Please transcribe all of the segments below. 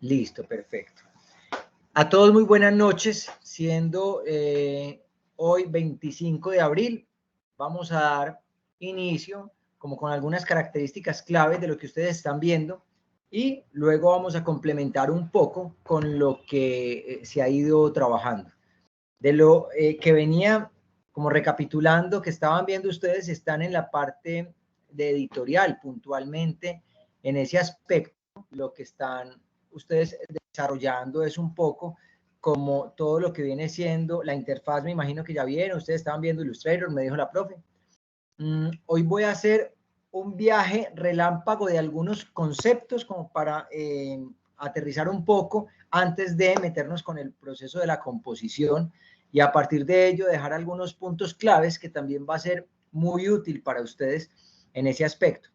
Listo, perfecto. A todos muy buenas noches, siendo hoy 25 de abril, vamos a dar inicio como con algunas características claves de lo que ustedes están viendo y luego vamos a complementar un poco con lo que se ha ido trabajando. De lo que venía como recapitulando, que estaban viendo ustedes, están en la parte de editorial puntualmente, en ese aspecto, lo que están ustedes desarrollando es un poco como todo lo que viene siendo la interfaz. Me imagino que ya vieron, ustedes estaban viendo Illustrator, me dijo la profe. Hoy voy a hacer un viaje relámpago de algunos conceptos como para aterrizar un poco antes de meternos con el proceso de la composición y a partir de ello dejar algunos puntos claves que también va a ser muy útil para ustedes en ese aspecto.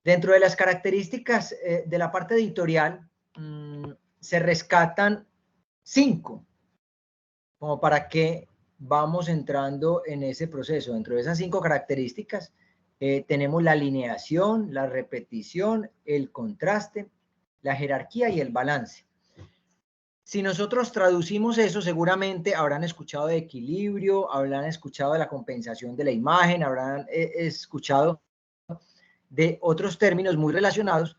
Dentro de las características de la parte editorial, se rescatan 5, como para que vamos entrando en ese proceso. Dentro de esas 5 características, tenemos la alineación, la repetición, el contraste, la jerarquía y el balance. Si nosotros traducimos eso, seguramente habrán escuchado de equilibrio, habrán escuchado de la compensación de la imagen, habrán escuchado de otros términos muy relacionados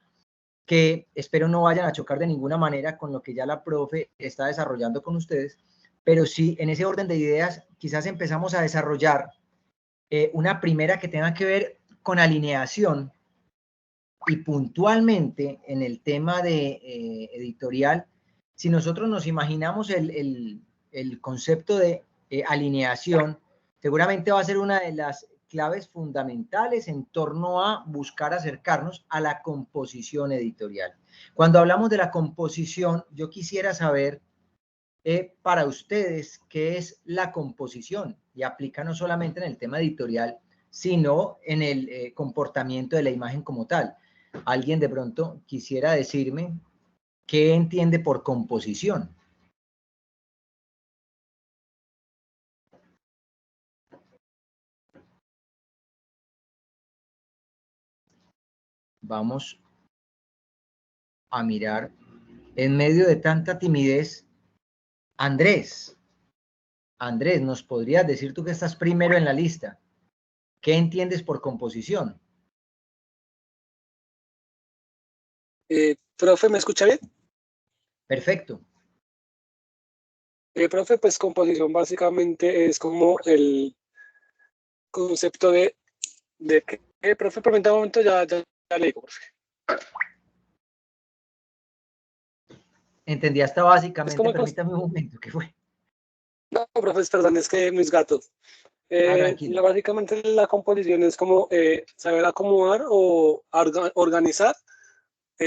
que espero no vayan a chocar de ninguna manera con lo que ya la profe está desarrollando con ustedes, pero sí en ese orden de ideas quizás empezamos a desarrollar una primera que tenga que ver con alineación y puntualmente en el tema de editorial, si nosotros nos imaginamos el concepto de alineación, seguramente va a ser una de las claves fundamentales en torno a buscar acercarnos a la composición editorial. Cuando hablamos de la composición, yo quisiera saber para ustedes qué es la composición y aplica no solamente en el tema editorial, sino en el comportamiento de la imagen como tal. Alguien de pronto quisiera decirme qué entiende por composición. Vamos a mirar en medio de tanta timidez. Andrés, ¿nos podrías decir tú que estás primero en la lista? ¿Qué entiendes por composición? Profe, ¿me escucha bien? Perfecto. Profe, pues composición básicamente es como el concepto de que, profe, permítame un momento, ya le digo, profe. Entendí hasta básicamente, como permítame un momento, ¿qué fue? No, profe, perdón, es que mis gatos. Tranquilo. Básicamente la composición es como saber acomodar o organizar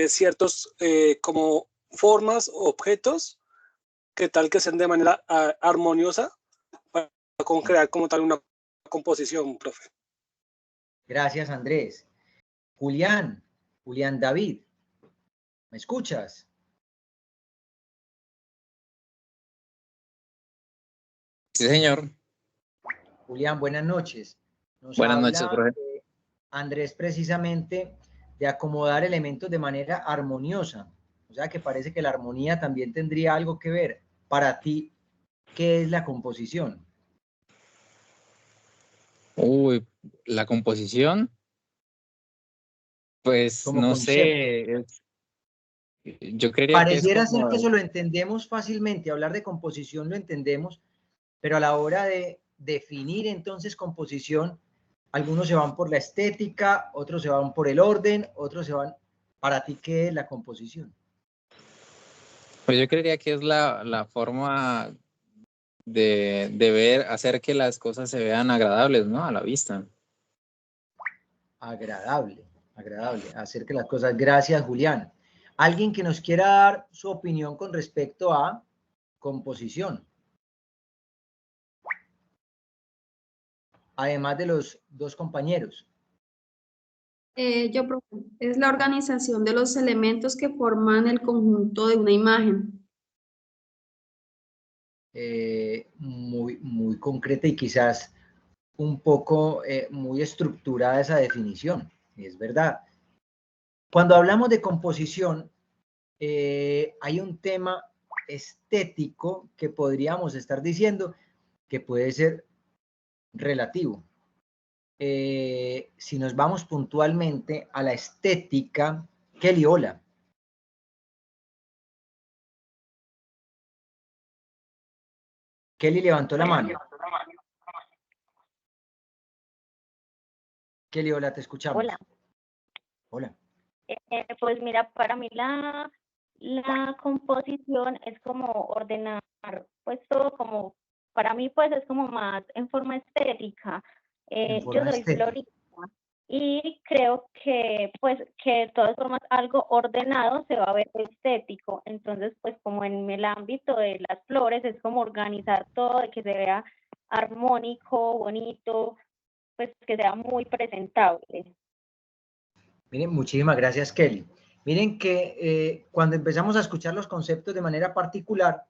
ciertos como formas, objetos, que tal que sean de manera armoniosa para crear como tal una composición, profe. Gracias, Andrés. Julián David, ¿me escuchas? Sí, señor. Julián, buenas noches. Nos Buenas noches, profe. Andrés precisamente de acomodar elementos de manera armoniosa. O sea que parece que la armonía también tendría algo que ver. Para ti, ¿qué es la composición? Uy, la composición, pues Como no concepto. sé, yo creería que es Pareciera ser que como, eso lo entendemos fácilmente, hablar de composición lo entendemos, pero a la hora de definir entonces composición, algunos se van por la estética, otros se van por el orden, otros se van... ¿Para ti qué es la composición? pues yo creería que es la forma de ver, hacer que las cosas se vean agradables, ¿no? A la vista. Agradable, hacer que las cosas... Gracias, Julián. ¿Alguien que nos quiera dar su opinión con respecto a composición? Además de los dos compañeros. Es la organización de los elementos que forman el conjunto de una imagen. Muy concreta y quizás un poco muy estructurada esa definición, es verdad. Cuando hablamos de composición, hay un tema estético que podríamos estar diciendo que puede ser relativo. Si nos vamos puntualmente a la estética, Kelly, hola. Kelly levantó la mano. Kelly, hola, te escuchamos. Hola. Hola. Pues mira, para mí la composición es como ordenar, pues todo como, para mí pues es como más en forma estética. Yo soy florista y creo que pues que de todas formas algo ordenado se va a ver estético. Entonces pues como en el ámbito de las flores es como organizar todo, de que se vea armónico, bonito, pues que sea muy presentable. Miren, muchísimas gracias, Kelly. Miren que cuando empezamos a escuchar los conceptos de manera particular,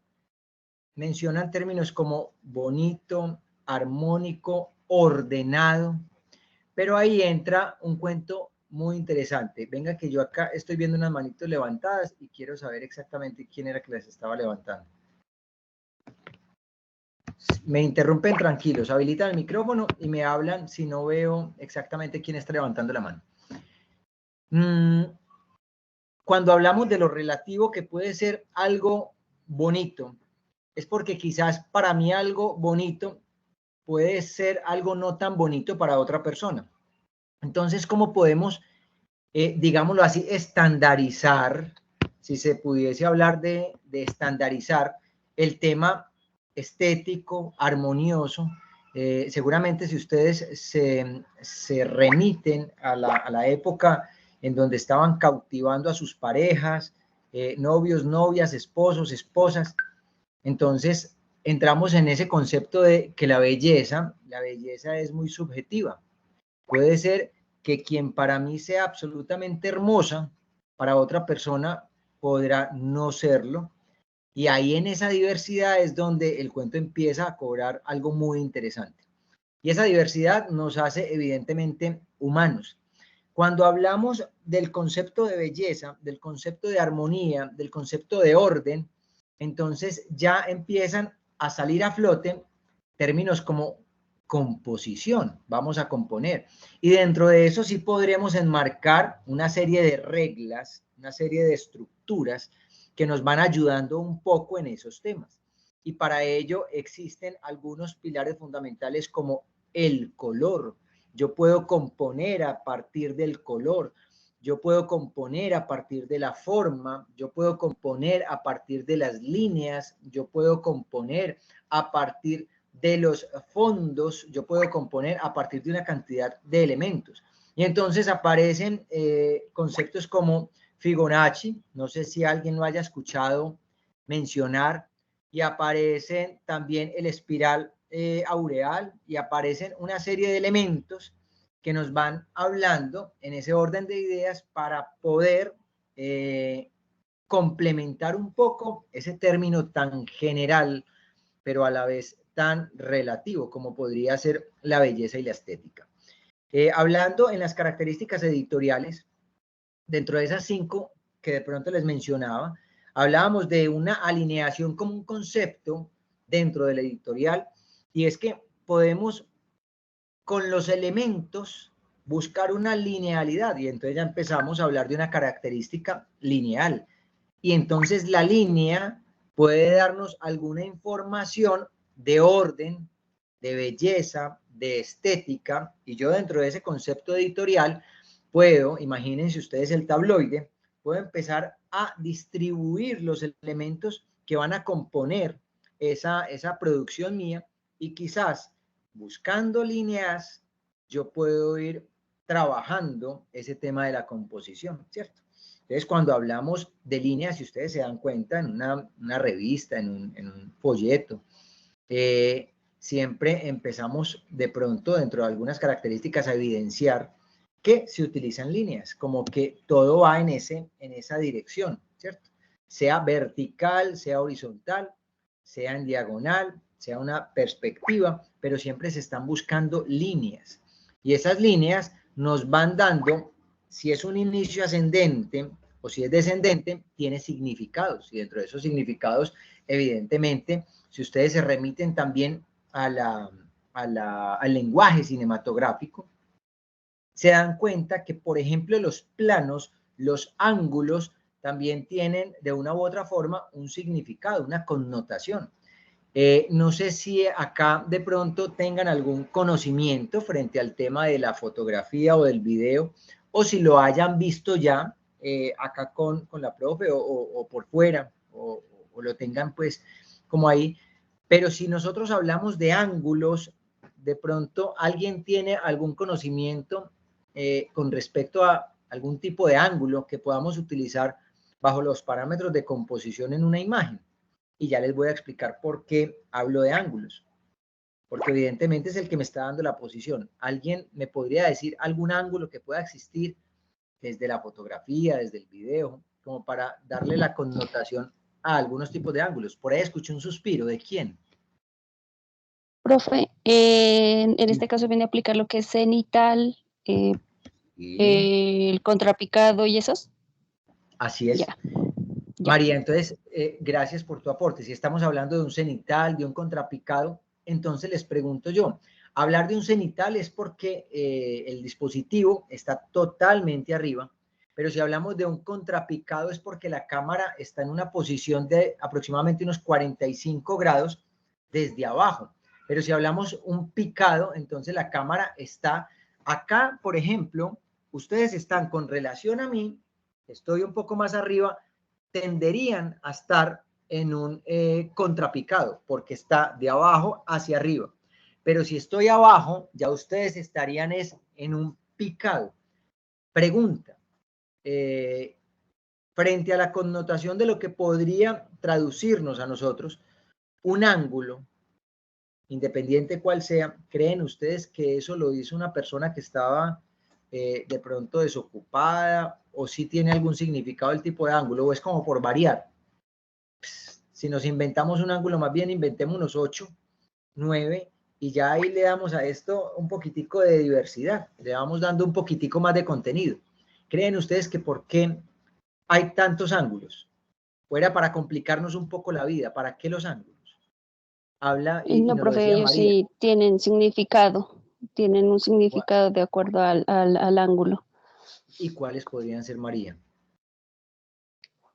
mencionan términos como bonito, armónico, ordenado, pero ahí entra un cuento muy interesante. Venga que yo acá estoy viendo unas manitos levantadas y quiero saber exactamente quién era que las estaba levantando. Me interrumpen tranquilos, habilitan el micrófono y me hablan si no veo exactamente quién está levantando la mano. Cuando hablamos de lo relativo que puede ser algo bonito, es porque quizás para mí algo bonito puede ser algo no tan bonito para otra persona. Entonces, ¿cómo podemos, digámoslo así, estandarizar, si se pudiese hablar de estandarizar el tema estético, armonioso? Seguramente si ustedes se remiten a la época en donde estaban cautivando a sus parejas, novios, novias, esposos, esposas, entonces entramos en ese concepto de que la belleza es muy subjetiva. Puede ser que quien para mí sea absolutamente hermosa, para otra persona podrá no serlo. Y ahí en esa diversidad es donde el cuento empieza a cobrar algo muy interesante. Y esa diversidad nos hace evidentemente humanos. Cuando hablamos del concepto de belleza, del concepto de armonía, del concepto de orden, entonces ya empiezan a salir a flote términos como composición, vamos a componer. Y dentro de eso sí podremos enmarcar una serie de reglas, una serie de estructuras que nos van ayudando un poco en esos temas. Y para ello existen algunos pilares fundamentales como el color. Yo puedo componer a partir del color, yo puedo componer a partir de la forma, yo puedo componer a partir de las líneas, yo puedo componer a partir de los fondos, yo puedo componer a partir de una cantidad de elementos. Y entonces aparecen conceptos como Fibonacci, no sé si alguien lo haya escuchado mencionar, y aparecen también el espiral aureal, y aparecen una serie de elementos que nos van hablando en ese orden de ideas para poder complementar un poco ese término tan general, pero a la vez tan relativo como podría ser la belleza y la estética. Hablando en las características editoriales, dentro de esas 5 que de pronto les mencionaba, hablábamos de una alineación como un concepto dentro del editorial, y es que podemos con los elementos buscar una linealidad, y entonces ya empezamos a hablar de una característica lineal, y entonces la línea puede darnos alguna información de orden, de belleza, de estética, y yo dentro de ese concepto editorial puedo, imagínense ustedes el tabloide, puedo empezar a distribuir los elementos que van a componer esa producción mía, y quizás buscando líneas yo puedo ir trabajando ese tema de la composición, ¿cierto? Entonces, cuando hablamos de líneas, si ustedes se dan cuenta, en una revista, en un folleto, siempre empezamos de pronto, dentro de algunas características, a evidenciar que se utilizan líneas, como que todo va en esa dirección, ¿cierto? Sea vertical, sea horizontal, sea en diagonal, sea una perspectiva, pero siempre se están buscando líneas. Y esas líneas nos van dando, si es un inicio ascendente, o si es descendente, tiene significados, y dentro de esos significados, evidentemente, si ustedes se remiten también al lenguaje cinematográfico, se dan cuenta que, por ejemplo, los planos, los ángulos, también tienen de una u otra forma un significado, una connotación. No sé si acá de pronto tengan algún conocimiento frente al tema de la fotografía o del video, o si lo hayan visto ya acá con la profe o por fuera, o lo tengan pues como ahí. Pero si nosotros hablamos de ángulos, de pronto alguien tiene algún conocimiento con respecto a algún tipo de ángulo que podamos utilizar bajo los parámetros de composición en una imagen. Y ya les voy a explicar por qué hablo de ángulos. Porque evidentemente es el que me está dando la posición. ¿Alguien me podría decir algún ángulo que pueda existir desde la fotografía, desde el video, como para darle la connotación a algunos tipos de ángulos? Por ahí escuché un suspiro. ¿De quién? Profe, en este caso viene a aplicar lo que es cenital, el contrapicado y esos. Así es. Ya. María, entonces, gracias por tu aporte. Si estamos hablando de un cenital, de un contrapicado, entonces les pregunto yo, hablar de un cenital es porque el dispositivo está totalmente arriba, pero si hablamos de un contrapicado es porque la cámara está en una posición de aproximadamente unos 45 grados desde abajo. Pero si hablamos un picado, entonces la cámara está acá, por ejemplo, ustedes están con relación a mí, estoy un poco más arriba, tenderían a estar en un contrapicado, porque está de abajo hacia arriba. Pero si estoy abajo, ya ustedes estarían en un picado. Pregunta, frente a la connotación de lo que podría traducirnos a nosotros, un ángulo, independiente cuál sea, ¿creen ustedes que eso lo hizo una persona que estaba de pronto desocupada, o si tiene algún significado el tipo de ángulo, o es como por variar? Si nos inventamos un ángulo, más bien inventemos unos 8, 9, y ya ahí le damos a esto un poquitico de diversidad, le vamos dando un poquitico más de contenido. ¿Creen ustedes que por qué hay tantos ángulos? ¿Fuera para complicarnos un poco la vida? ¿Para qué los ángulos? Habla y No, nos lo profe, decía ellos María. sí tienen significado, tienen un significado de acuerdo al ángulo. ¿Y cuáles podrían ser, María?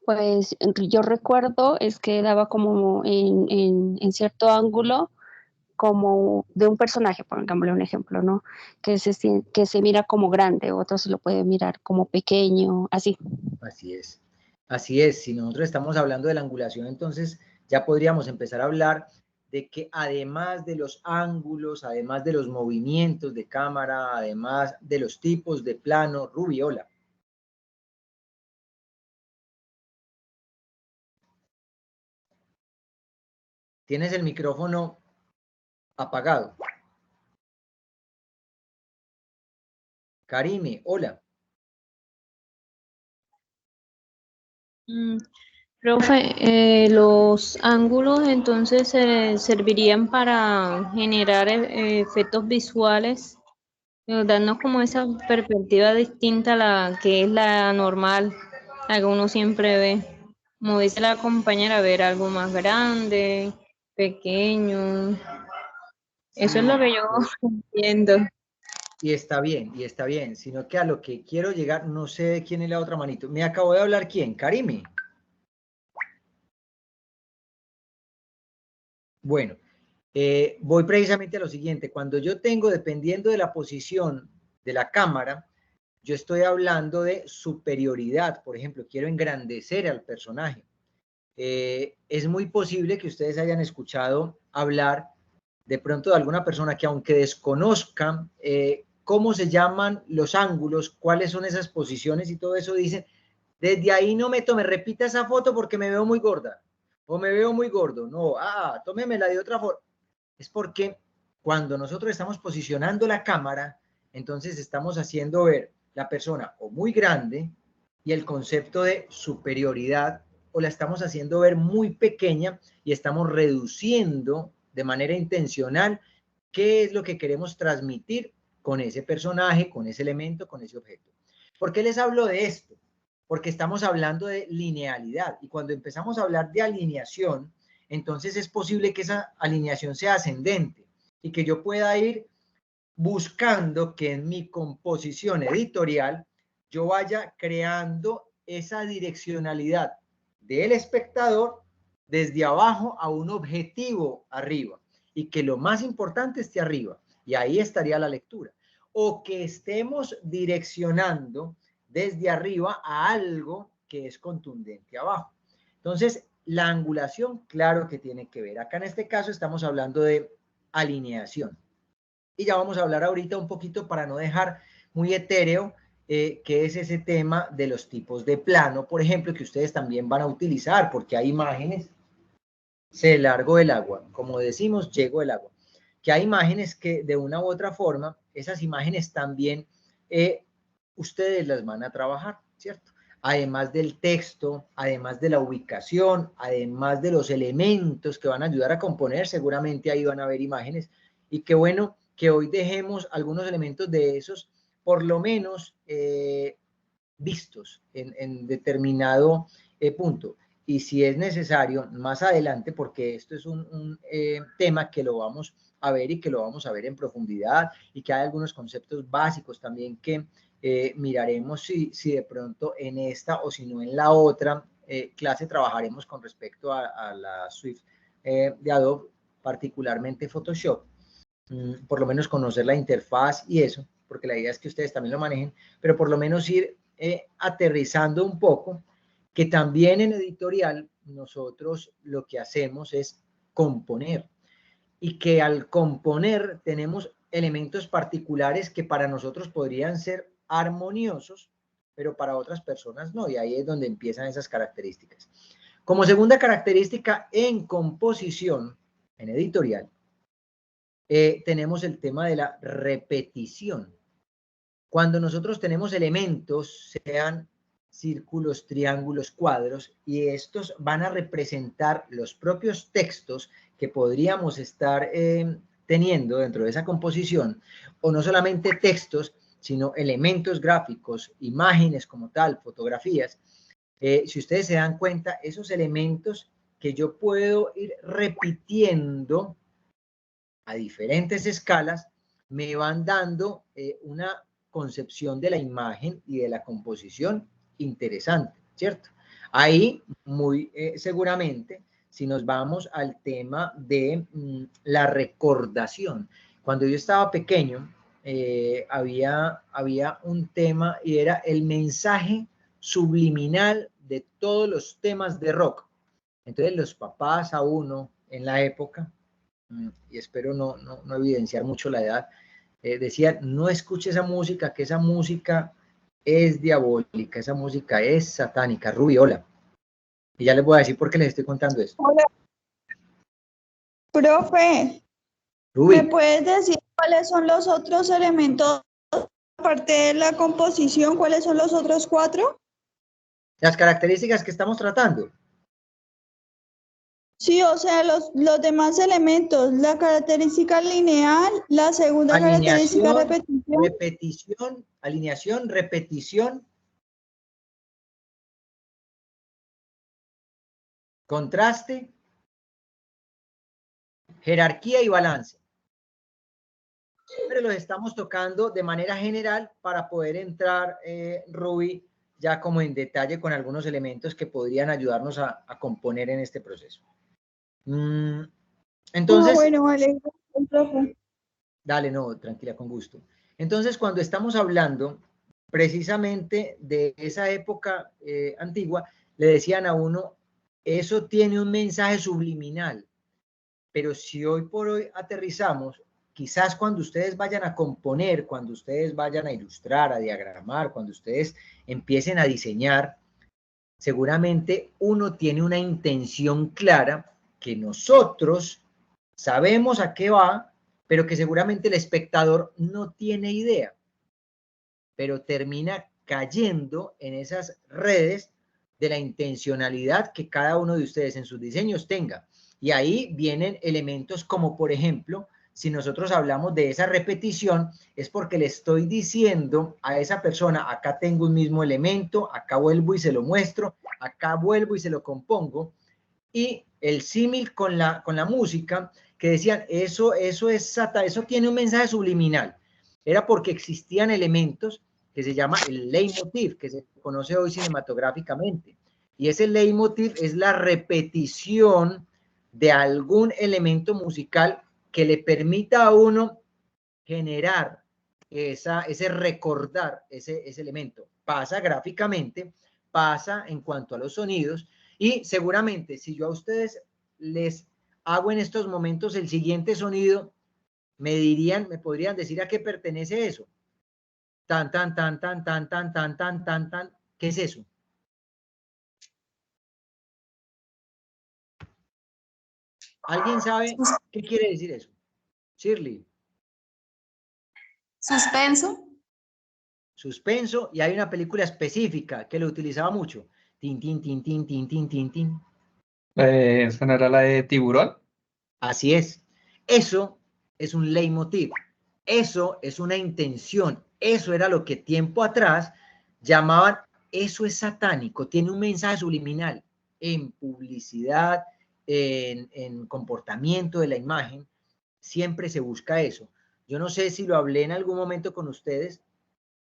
Pues yo recuerdo es que daba como en cierto ángulo, como de un personaje, pongámosle un ejemplo, ¿no? Que se mira como grande, otros lo pueden mirar como pequeño, así. Así es. Así es. Si nosotros estamos hablando de la angulación, entonces ya podríamos empezar a hablar de que además de los ángulos, además de los movimientos de cámara, además de los tipos de plano, Rubiola. Tienes el micrófono apagado. Karime, hola. Profe, los ángulos entonces servirían para generar efectos visuales, darnos como esa perspectiva distinta a la que es la normal, la que uno siempre ve. Como dice la compañera, ver algo más grande, pequeño. Eso es lo que yo entiendo. Y está bien, sino que a lo que quiero llegar, no sé de quién es la otra manito. ¿Me acabo de hablar quién? Karime. Bueno, voy precisamente a lo siguiente. Cuando yo tengo, dependiendo de la posición de la cámara, yo estoy hablando de superioridad. Por ejemplo, quiero engrandecer al personaje. Es muy posible que ustedes hayan escuchado hablar de pronto de alguna persona que, aunque desconozca cómo se llaman los ángulos, cuáles son esas posiciones y todo eso, dicen, desde ahí no me repita esa foto porque me veo muy gorda o me veo muy gordo. No, tómemela de otra forma. Es porque cuando nosotros estamos posicionando la cámara, entonces estamos haciendo ver la persona o muy grande, y el concepto de superioridad, o la estamos haciendo ver muy pequeña y estamos reduciendo de manera intencional qué es lo que queremos transmitir con ese personaje, con ese elemento, con ese objeto. ¿Por qué les hablo de esto? porque estamos hablando de linealidad. Y cuando empezamos a hablar de alineación, entonces es posible que esa alineación sea ascendente y que yo pueda ir buscando que en mi composición editorial yo vaya creando esa direccionalidad del espectador desde abajo a un objetivo arriba, y que lo más importante esté arriba, y ahí estaría la lectura. O que estemos direccionando desde arriba a algo que es contundente abajo. Entonces, la angulación, claro que tiene que ver. Acá en este caso estamos hablando de alineación. Y ya vamos a hablar ahorita un poquito, para no dejar muy etéreo, que es ese tema de los tipos de plano, por ejemplo, que ustedes también van a utilizar, porque hay imágenes. Se largó el agua, como decimos, llegó el agua. Que hay imágenes que de una u otra forma, esas imágenes también ustedes las van a trabajar, ¿cierto? Además del texto, además de la ubicación, además de los elementos que van a ayudar a componer, seguramente ahí van a haber imágenes. Y qué bueno que hoy dejemos algunos elementos de esos, por lo menos vistos en determinado punto. Y si es necesario, más adelante, porque esto es un tema que lo vamos a ver y que lo vamos a ver en profundidad, y que hay algunos conceptos básicos también que miraremos si de pronto en esta o si no en la otra clase trabajaremos con respecto a la suite de Adobe, particularmente Photoshop. Por lo menos conocer la interfaz y eso, porque la idea es que ustedes también lo manejen, pero por lo menos ir aterrizando un poco, que también en editorial nosotros lo que hacemos es componer, y que al componer tenemos elementos particulares que para nosotros podrían ser armoniosos, pero para otras personas no, y ahí es donde empiezan esas características. Como segunda característica en composición, en editorial, tenemos el tema de la repetición. Cuando nosotros tenemos elementos, sean círculos, triángulos, cuadros, y estos van a representar los propios textos que podríamos estar teniendo dentro de esa composición, o no solamente textos, sino elementos gráficos, imágenes como tal, fotografías. Si ustedes se dan cuenta, esos elementos que yo puedo ir repitiendo a diferentes escalas, me van dando una concepción de la imagen y de la composición interesante, ¿cierto? Ahí, muy seguramente, si nos vamos al tema de la recordación. Cuando yo estaba pequeño, había un tema, y era el mensaje subliminal de todos los temas de rock. Entonces, los papás a uno en la época, y espero no evidenciar mucho la edad, decían: no escuche esa música, que esa música es diabólica, esa música es satánica. Rubiola. Y ya les voy a decir por qué les estoy contando esto. Hola. Profe, Ruby, ¿me puedes decir cuáles son los otros elementos, aparte de la composición, cuáles son los otros 4? las características que estamos tratando. Sí, o sea, los demás elementos, la característica lineal, la segunda característica repetición. Alineación, repetición, contraste, jerarquía y balance. Pero los estamos tocando de manera general para poder entrar, Ruby, ya como en detalle con algunos elementos que podrían ayudarnos a componer en este proceso. Entonces, bueno, vale, profe. Dale, no, tranquila, con gusto. Entonces, cuando estamos hablando precisamente de esa época antigua, le decían a uno, eso tiene un mensaje subliminal. Pero si hoy por hoy aterrizamos, quizás cuando ustedes vayan a componer, cuando ustedes vayan a ilustrar, a diagramar, cuando ustedes empiecen a diseñar, seguramente uno tiene una intención clara que nosotros sabemos a qué va, pero que seguramente el espectador no tiene idea, pero termina cayendo en esas redes de la intencionalidad que cada uno de ustedes en sus diseños tenga. Y ahí vienen elementos como, por ejemplo, si nosotros hablamos de esa repetición, es porque le estoy diciendo a esa persona, acá tengo un mismo elemento, acá vuelvo y se lo muestro, acá vuelvo y se lo compongo. Y el símil con la música, que decían, eso tiene un mensaje subliminal. Era porque existían elementos que se llama el leitmotiv, que se conoce hoy cinematográficamente. Y ese leitmotiv es la repetición de algún elemento musical que le permita a uno generar ese recordar ese elemento. Pasa gráficamente, pasa en cuanto a los sonidos, y seguramente si yo a ustedes les hago en estos momentos el siguiente sonido, me podrían decir a qué pertenece eso. Tan, tan, tan, tan, tan, tan, tan, tan, tan, tan. ¿Qué es eso? ¿Alguien sabe qué quiere decir eso? Shirley. Suspenso. Suspenso, y hay una película específica que lo utilizaba mucho. Tin, tin, tin, tin, tin, tin, tin, tin. ¿Esa no era la de Tiburón? Así es. Eso es un leitmotiv. Eso es una intención. Eso era lo que tiempo atrás llamaban, eso es satánico, tiene un mensaje subliminal en publicidad, en comportamiento de la imagen. Siempre se busca eso. Yo no sé si lo hablé en algún momento con ustedes,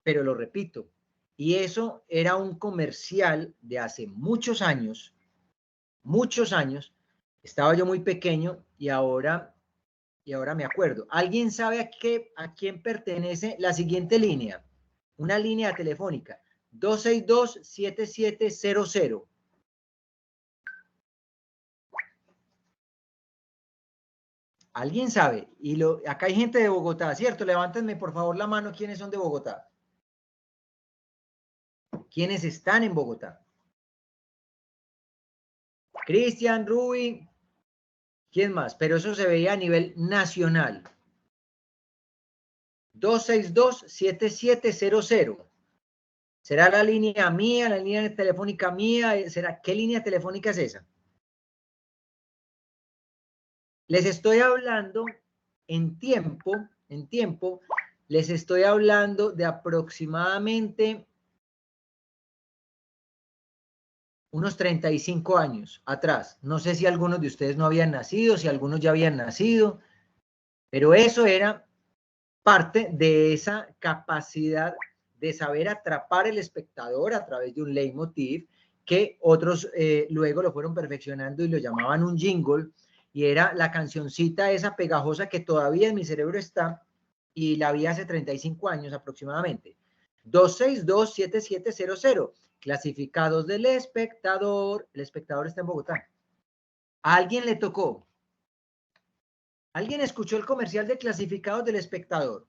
pero lo repito. Y eso era un comercial de hace muchos años. Estaba yo muy pequeño y ahora me acuerdo. ¿Alguien sabe a quién pertenece la siguiente línea? Una línea telefónica. 262-7700. ¿Alguien sabe? Acá hay gente de Bogotá, ¿cierto? Levántenme por favor la mano, ¿quiénes son de Bogotá? ¿Quiénes están en Bogotá? Cristian, Ruby, ¿quién más? Pero eso se veía a nivel nacional. 262-7700. ¿Será la línea mía, la línea telefónica mía? ¿Qué línea telefónica es esa? Les estoy hablando en tiempo, les estoy hablando de aproximadamente unos 35 años atrás. No sé si algunos de ustedes no habían nacido, si algunos ya habían nacido, pero eso era parte de esa capacidad de saber atrapar el espectador a través de un leitmotiv, que otros luego lo fueron perfeccionando y lo llamaban un jingle, y era la cancioncita esa pegajosa que todavía en mi cerebro está, y la vi hace 35 años aproximadamente. 262-7700, clasificados del espectador. El espectador está en Bogotá. ¿A alguien le tocó? ¿Alguien escuchó el comercial de clasificados del espectador?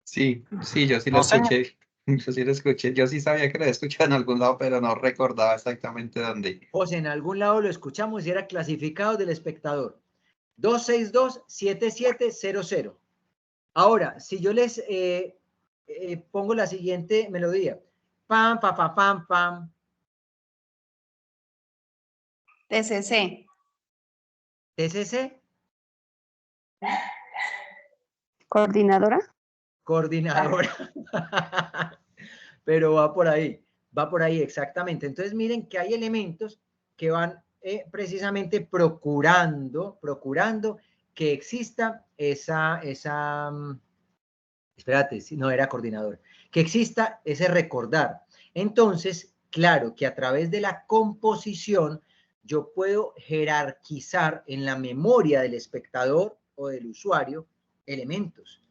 Sí, yo sí lo escuché. Yo sí lo escuché. Yo sí sabía que lo había escuchado en algún lado, pero no recordaba exactamente dónde. José, en algún lado lo escuchamos y era clasificados del espectador. 262-7700. Ahora, si yo les pongo la siguiente melodía. Pam, pam, pam, pam, pam. TCC. TCC. ¿Coordinadora? Coordinadora. Pero va por ahí exactamente. Entonces miren que hay elementos que van precisamente procurando que exista espérate, no era coordinador, que exista ese recordar. Entonces, claro que a través de la composición yo puedo jerarquizar en la memoria del espectador o del usuario elementos.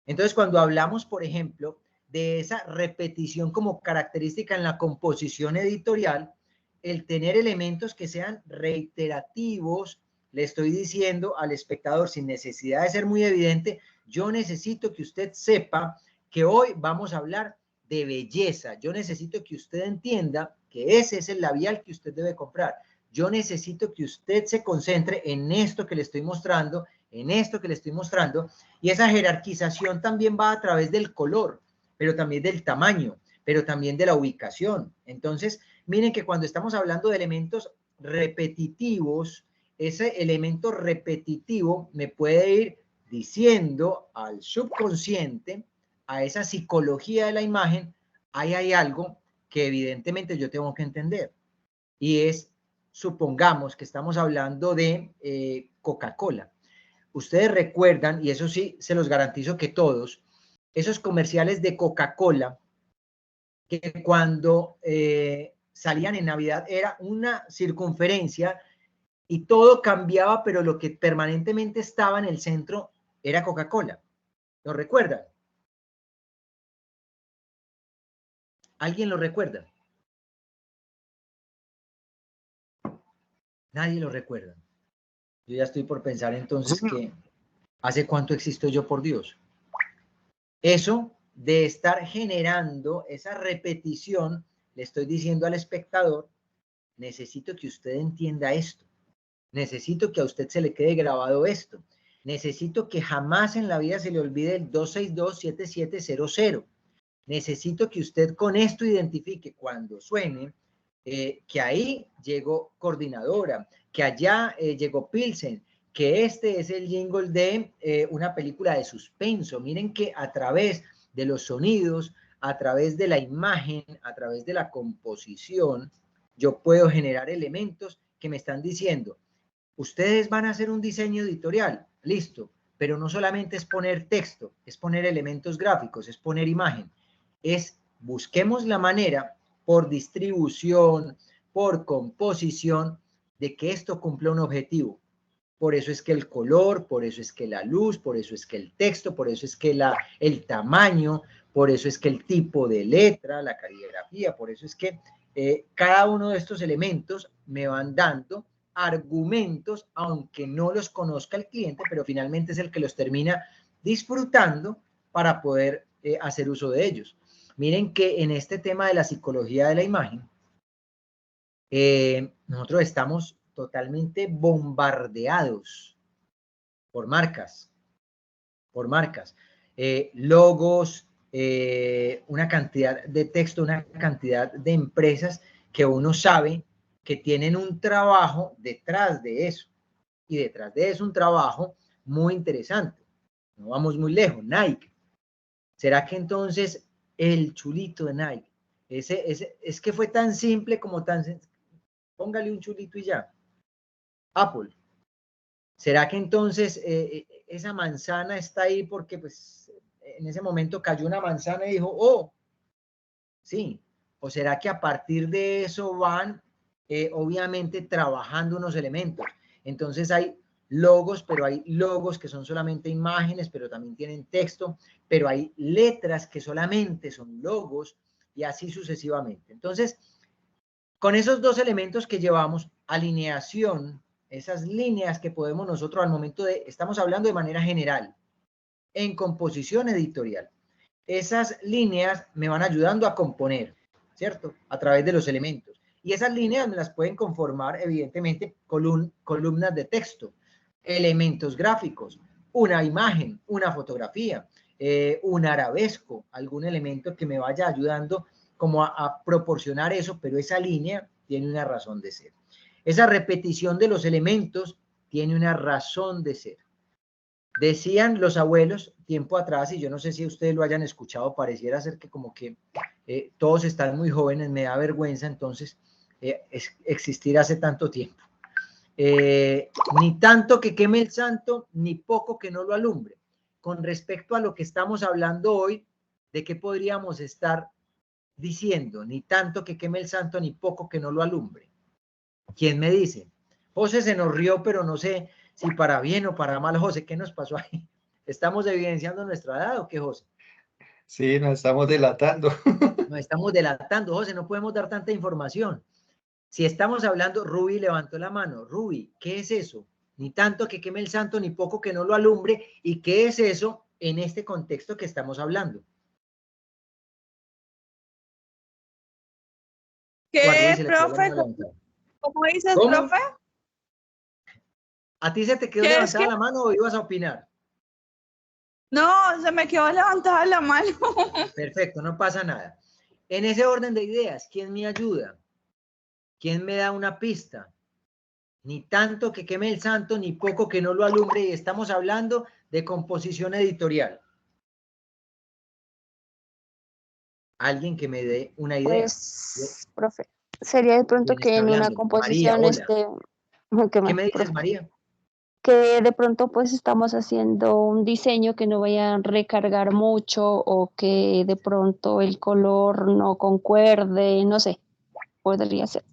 Entonces, cuando hablamos, por ejemplo, de esa repetición como característica en la composición editorial, el tener elementos que sean reiterativos, le estoy diciendo al espectador sin necesidad de ser muy evidente, yo necesito que usted sepa que hoy vamos a hablar de belleza. Yo necesito que usted entienda que ese es el labial que usted debe comprar. Yo necesito que usted se concentre en esto que le estoy mostrando, y esa jerarquización también va a través del color, pero también del tamaño, pero también de la ubicación. Entonces, miren que cuando estamos hablando de elementos repetitivos, ese elemento repetitivo me puede ir diciendo al subconsciente, a esa psicología de la imagen, ahí hay algo que evidentemente yo tengo que entender. Y es, supongamos que estamos hablando de Coca-Cola. Ustedes recuerdan, y eso sí se los garantizo que todos, esos comerciales de Coca-Cola, que cuando salían en Navidad era una circunferencia y todo cambiaba, pero lo que permanentemente estaba en el centro era Coca-Cola. ¿Lo recuerdan? ¿Alguien lo recuerda? Nadie lo recuerda. Yo ya estoy por pensar entonces que ¿hace cuánto existo yo, por Dios? Eso de estar generando esa repetición, le estoy diciendo al espectador, necesito que usted entienda esto. Necesito que a usted se le quede grabado esto. Necesito que jamás en la vida se le olvide el 262-7700. Necesito que usted con esto identifique cuando suene que ahí llegó Coordinadora, que allá llegó Pilsen, que este es el jingle de una película de suspenso. Miren que a través de los sonidos, a través de la imagen, a través de la composición, yo puedo generar elementos que me están diciendo, ustedes van a hacer un diseño editorial, listo, pero no solamente es poner texto, es poner elementos gráficos, es poner imagen, es busquemos la manera por distribución, por composición, de que esto cumpla un objetivo. Por eso es que el color, por eso es que la luz, por eso es que el texto, por eso es que el tamaño, por eso es que el tipo de letra, la caligrafía, por eso es que cada uno de estos elementos me van dando argumentos, aunque no los conozca el cliente, pero finalmente es el que los termina disfrutando para poder hacer uso de ellos. Miren que en este tema de la psicología de la imagen, nosotros estamos totalmente bombardeados por marcas, logos, una cantidad de texto, una cantidad de empresas que uno sabe que tienen un trabajo detrás de eso. Y detrás de eso un trabajo muy interesante. No vamos muy lejos, Nike. ¿Será que entonces el chulito de Nike, es que fue tan simple como tan sencillo? Póngale un chulito y ya. Apple. ¿Será que entonces esa manzana está ahí porque pues en ese momento cayó una manzana y dijo, oh, sí? ¿O será que a partir de eso van obviamente trabajando unos elementos? Entonces hay logos, pero hay logos que son solamente imágenes, pero también tienen texto, pero hay letras que solamente son logos y así sucesivamente. Entonces, con esos dos elementos que llevamos, alineación, esas líneas que podemos nosotros al momento de, estamos hablando de manera general, en composición editorial. Esas líneas me van ayudando a componer, ¿cierto? A través de los elementos. Y esas líneas me las pueden conformar, evidentemente, columnas de texto, elementos gráficos, una imagen, una fotografía, un arabesco, algún elemento que me vaya ayudando como a proporcionar eso, pero esa línea tiene una razón de ser. Esa repetición de los elementos tiene una razón de ser. Decían los abuelos tiempo atrás, y yo no sé si ustedes lo hayan escuchado, pareciera ser que como que todos están muy jóvenes, me da vergüenza entonces existir hace tanto tiempo. Ni tanto que queme el santo, ni poco que no lo alumbre. Con respecto a lo que estamos hablando hoy, ¿de qué podríamos estar diciendo? Ni tanto que queme el santo, ni poco que no lo alumbre. ¿Quién me dice? José se nos rió, pero no sé si para bien o para mal. José, ¿qué nos pasó ahí? ¿Estamos evidenciando nuestra edad o qué, José? Sí, nos estamos delatando. Nos estamos delatando, José, no podemos dar tanta información. Si estamos hablando, Ruby levantó la mano. Ruby, ¿qué es eso? Ni tanto que queme el santo, ni poco que no lo alumbre. ¿Y qué es eso en este contexto que estamos hablando? ¿Qué, profe? ¿Cómo dices, profe? ¿A ti se te quedó levantada la mano o ibas a opinar? No, se me quedó levantada la mano. Perfecto, no pasa nada. En ese orden de ideas, ¿quién me ayuda? ¿Quién me da una pista? Ni tanto que queme el santo, ni poco que no lo alumbre, y estamos hablando de composición editorial. Alguien que me dé una idea. Pues, profe, sería de pronto ¿Quién que está en una hablando? María, composición hola. ¿Qué me dices, profe? María? Que de pronto pues estamos haciendo un diseño que no vaya a recargar mucho o que de pronto el color no concuerde, no sé, podría ser.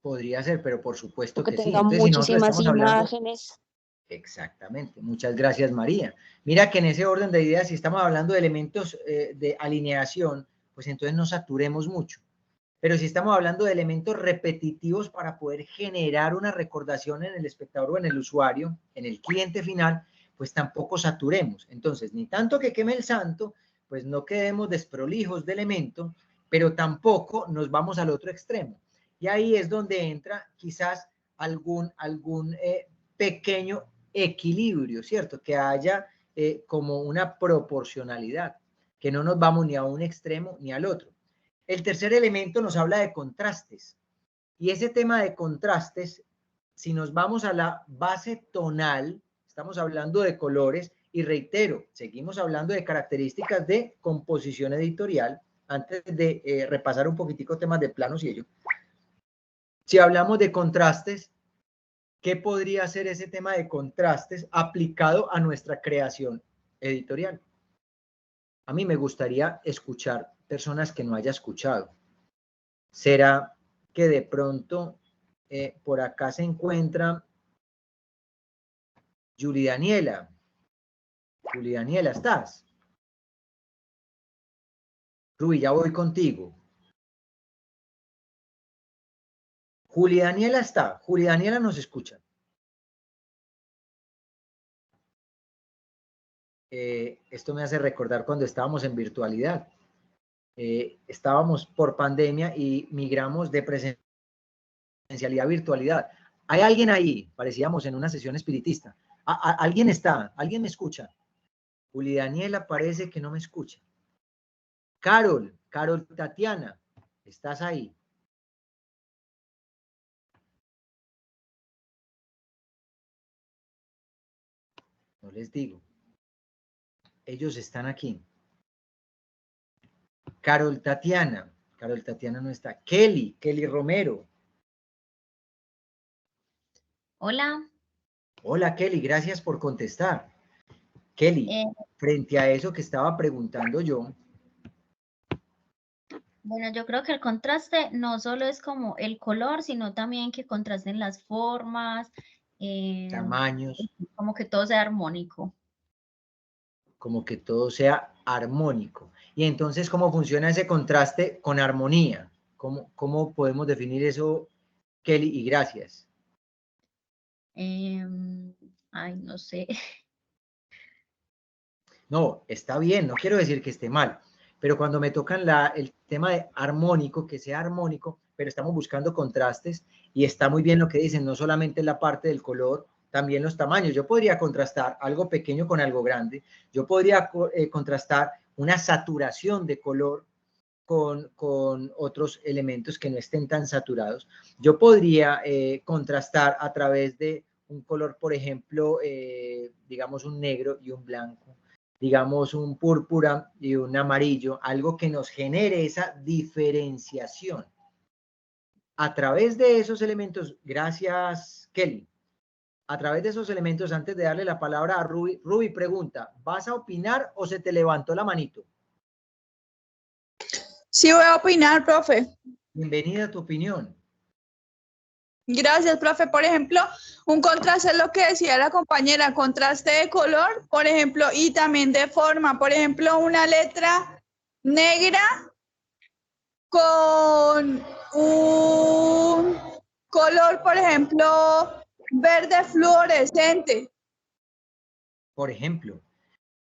Podría ser, pero por supuesto O que que sí. tenga Entonces, si nosotros muchísimas estamos hablando... imágenes. Exactamente. Muchas gracias, María. Mira que en ese orden de ideas, si estamos hablando de elementos de alineación, pues entonces no saturemos mucho. Pero si estamos hablando de elementos repetitivos para poder generar una recordación en el espectador o en el usuario, en el cliente final, pues tampoco saturemos. Entonces, ni tanto que queme el santo, pues no quedemos desprolijos de elemento, pero tampoco nos vamos al otro extremo. Y ahí es donde entra quizás algún pequeño equilibrio, ¿cierto? Que haya como una proporcionalidad, que no nos vamos ni a un extremo ni al otro. El tercer elemento nos habla de contrastes. Y ese tema de contrastes, si nos vamos a la base tonal, estamos hablando de colores y reitero, seguimos hablando de características de composición editorial antes de repasar un poquitico temas de planos y ello. Si hablamos de contrastes, ¿qué podría ser ese tema de contrastes aplicado a nuestra creación editorial? A mí me gustaría escuchar personas que no haya escuchado. ¿Será que de pronto por acá se encuentra Julie Daniela? Julie Daniela, ¿estás? Ruby, ya voy contigo. Julie Daniela está. Julie Daniela nos escucha. Esto me hace recordar cuando estábamos en virtualidad. Estábamos por pandemia y migramos de presencialidad a virtualidad. ¿Hay alguien ahí? Parecíamos en una sesión espiritista. ¿Alguien está? ¿Alguien me escucha? Juli Daniela parece que no me escucha. Carol Tatiana, ¿estás ahí? No les digo. Ellos están aquí. Carol Tatiana no está. Kelly Romero. Hola. Hola Kelly, gracias por contestar. Kelly, frente a eso que estaba preguntando yo. Bueno, yo creo que el contraste no solo es como el color, sino también que contrasten las formas, tamaños. como que todo sea armónico. Como que todo sea armónico. Y entonces, ¿cómo funciona ese contraste con armonía? ¿Cómo podemos definir eso, Kelly? Y gracias. Ay, no sé. No, está bien, no quiero decir que esté mal, pero cuando me tocan el tema de armónico, que sea armónico, pero estamos buscando contrastes y está muy bien lo que dicen, no solamente la parte del color, también los tamaños. Yo podría contrastar algo pequeño con algo grande, yo podría contrastar una saturación de color con otros elementos que no estén tan saturados. Yo podría contrastar a través de un color, por ejemplo, digamos un negro y un blanco, digamos un púrpura y un amarillo, algo que nos genere esa diferenciación. A través de esos elementos, gracias Kelly, a través de esos elementos, antes de darle la palabra a Ruby, Ruby pregunta, ¿vas a opinar o se te levantó la manito? Sí voy a opinar, profe. Bienvenida a tu opinión. Gracias, profe. Por ejemplo, un contraste es lo que decía la compañera, contraste de color, por ejemplo, y también de forma. Por ejemplo, una letra negra con un color, por ejemplo, verde fluorescente. Por ejemplo.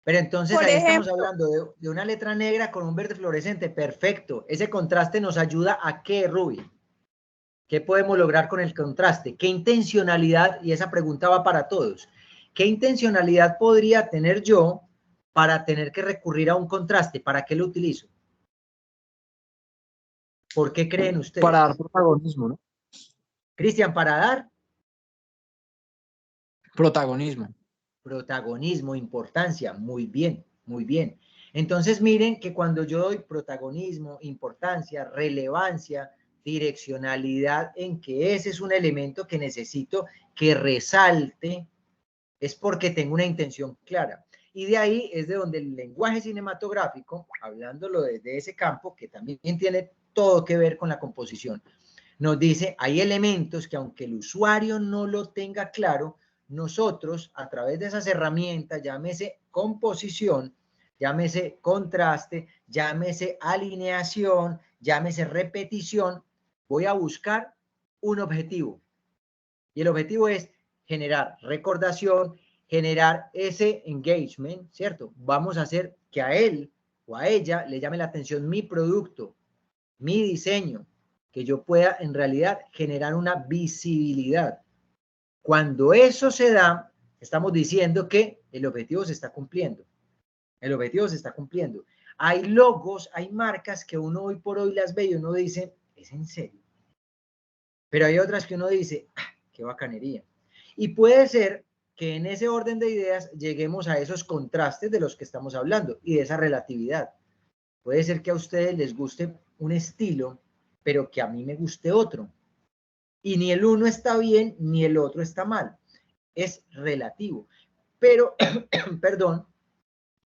Pero entonces ahí estamos hablando de una letra negra con un verde fluorescente. Perfecto. Ese contraste nos ayuda a qué, Ruby. ¿Qué podemos lograr con el contraste? ¿Qué intencionalidad? Y esa pregunta va para todos. ¿Qué intencionalidad podría tener yo para tener que recurrir a un contraste? ¿Para qué lo utilizo? ¿Por qué creen ustedes? Para dar protagonismo, ¿no? Cristian, para dar Protagonismo. protagonismo, importancia, muy bien, muy bien. Entonces miren que cuando yo doy protagonismo, importancia, relevancia, direccionalidad en que ese es un elemento que necesito que resalte, es porque tengo una intención clara. Y de ahí es de donde el lenguaje cinematográfico, hablándolo desde ese campo, que también tiene todo que ver con la composición, nos dice, hay elementos que aunque el usuario no lo tenga claro, nosotros a través de esas herramientas, llámese composición, llámese contraste, llámese alineación, llámese repetición, voy a buscar un objetivo. Y el objetivo es generar recordación, generar ese engagement, ¿cierto? Vamos a hacer que a él o a ella le llame la atención mi producto, mi diseño, que yo pueda en realidad generar una visibilidad. Cuando eso se da, estamos diciendo que el objetivo se está cumpliendo. El objetivo se está cumpliendo. Hay logos, hay marcas que uno hoy por hoy las ve y uno dice, ¿es en serio? Pero hay otras que uno dice, ¡ah, qué bacanería! Y puede ser que en ese orden de ideas lleguemos a esos contrastes de los que estamos hablando y de esa relatividad. Puede ser que a ustedes les guste un estilo, pero que a mí me guste otro. Y ni el uno está bien, ni el otro está mal. Es relativo. Pero, perdón,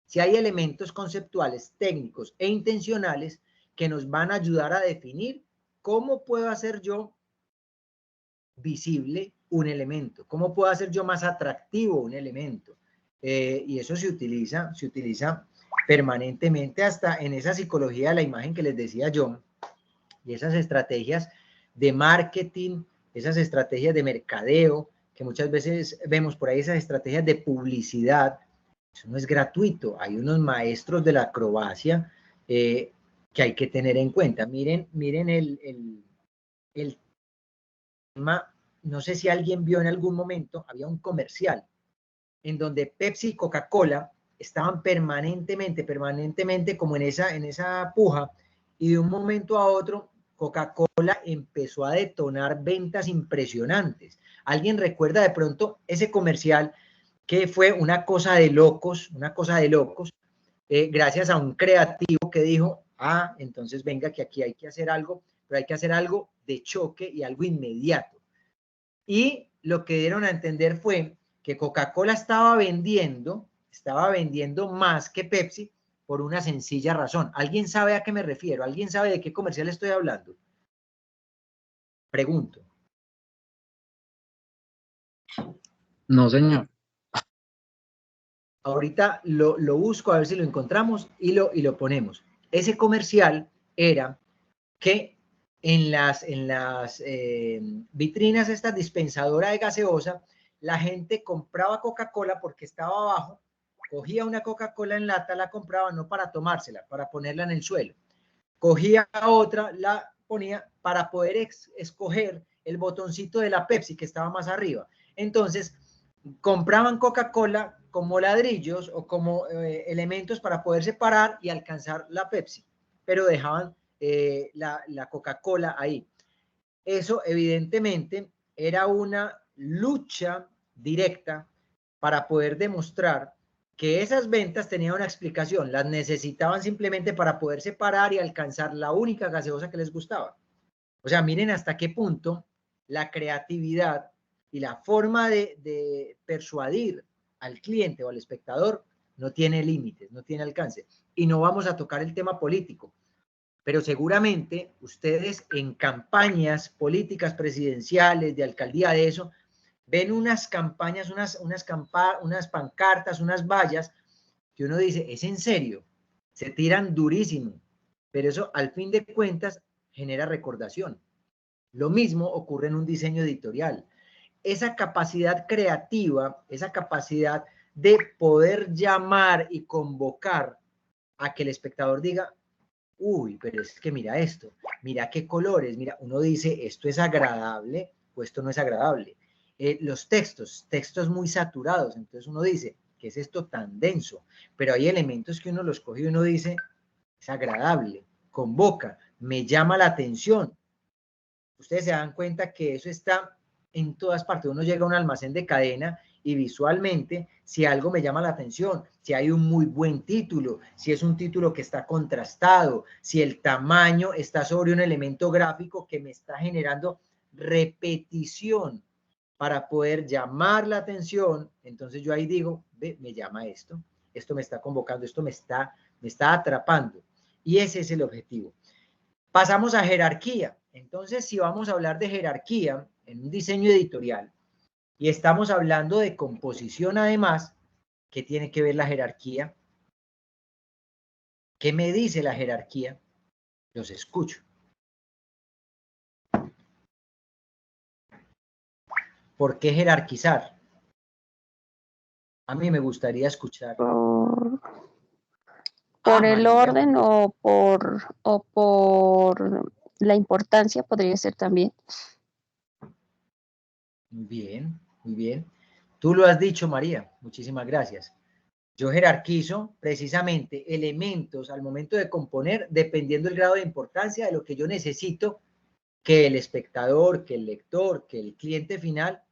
si hay elementos conceptuales, técnicos e intencionales que nos van a ayudar a definir cómo puedo hacer yo visible un elemento, cómo puedo hacer yo más atractivo un elemento. Y eso se utiliza permanentemente hasta en esa psicología de la imagen que les decía yo, y esas estrategias de marketing, esas estrategias de mercadeo, que muchas veces vemos por ahí, esas estrategias de publicidad. Eso no es gratuito, hay unos maestros de la acrobacia que hay que tener en cuenta. Miren el tema, no sé si alguien vio en algún momento, había un comercial en donde Pepsi y Coca-Cola estaban permanentemente como en esa puja, y de un momento a otro Coca-Cola empezó a detonar ventas impresionantes. ¿Alguien recuerda de pronto ese comercial que fue una cosa de locos, gracias a un creativo que dijo, ah, entonces venga que aquí hay que hacer algo, pero hay que hacer algo de choque y algo inmediato? Y lo que dieron a entender fue que Coca-Cola estaba vendiendo más que Pepsi por una sencilla razón. ¿Alguien sabe a qué me refiero? ¿Alguien sabe de qué comercial estoy hablando? Pregunto. No, señor. Ahorita lo busco a ver si lo encontramos y lo ponemos. Ese comercial era que en las vitrinas estas dispensadoras de gaseosa, la gente compraba Coca-Cola porque estaba abajo, cogía una Coca-Cola en lata, la compraba no para tomársela, para ponerla en el suelo. Cogía otra, la ponía para poder escoger el botoncito de la Pepsi que estaba más arriba. Entonces, compraban Coca-Cola como ladrillos o como elementos para poder separar y alcanzar la Pepsi, pero dejaban la Coca-Cola ahí. Eso evidentemente era una lucha directa para poder demostrar que esas ventas tenían una explicación, las necesitaban simplemente para poder separar y alcanzar la única gaseosa que les gustaba. O sea, miren hasta qué punto la creatividad y la forma de persuadir al cliente o al espectador no tiene límites, no tiene alcance. Y no vamos a tocar el tema político, pero seguramente ustedes en campañas políticas presidenciales, de alcaldía, de eso, ven unas campañas, unas pancartas, unas vallas, que uno dice, ¿es en serio? Se tiran durísimo, pero eso al fin de cuentas genera recordación. Lo mismo ocurre en un diseño editorial. Esa capacidad creativa, esa capacidad de poder llamar y convocar a que el espectador diga, uy, pero es que mira esto, mira qué colores, mira, uno dice, esto es agradable o esto no es agradable. Los textos muy saturados, entonces uno dice, ¿qué es esto tan denso? Pero hay elementos que uno los coge y uno dice, es agradable, convoca, me llama la atención. Ustedes se dan cuenta que eso está en todas partes. Uno llega a un almacén de cadena y visualmente, si algo me llama la atención, si hay un muy buen título, si es un título que está contrastado, si el tamaño está sobre un elemento gráfico que me está generando repetición para poder llamar la atención, entonces yo ahí digo, ve, me llama esto me está convocando, esto me está atrapando. Y ese es el objetivo. Pasamos a jerarquía. Entonces, si vamos a hablar de jerarquía en un diseño editorial y estamos hablando de composición además, ¿qué tiene que ver la jerarquía? ¿Qué me dice la jerarquía? Los escucho. ¿Por qué jerarquizar? A mí me gustaría escuchar. Por el orden o por la importancia podría ser también. Muy bien, muy bien. Tú lo has dicho, María. Muchísimas gracias. Yo jerarquizo precisamente elementos al momento de componer dependiendo del grado de importancia de lo que yo necesito que el espectador, que el lector, que el cliente final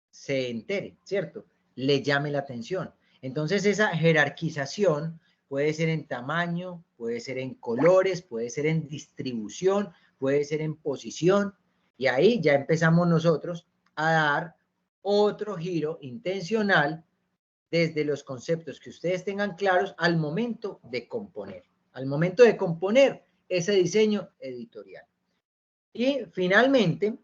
se entere, ¿cierto? Le llame la atención. Entonces esa jerarquización puede ser en tamaño, puede ser en colores, puede ser en distribución, puede ser en posición, y ahí ya empezamos nosotros a dar otro giro intencional desde los conceptos que ustedes tengan claros al momento de componer ese diseño editorial. Y finalmente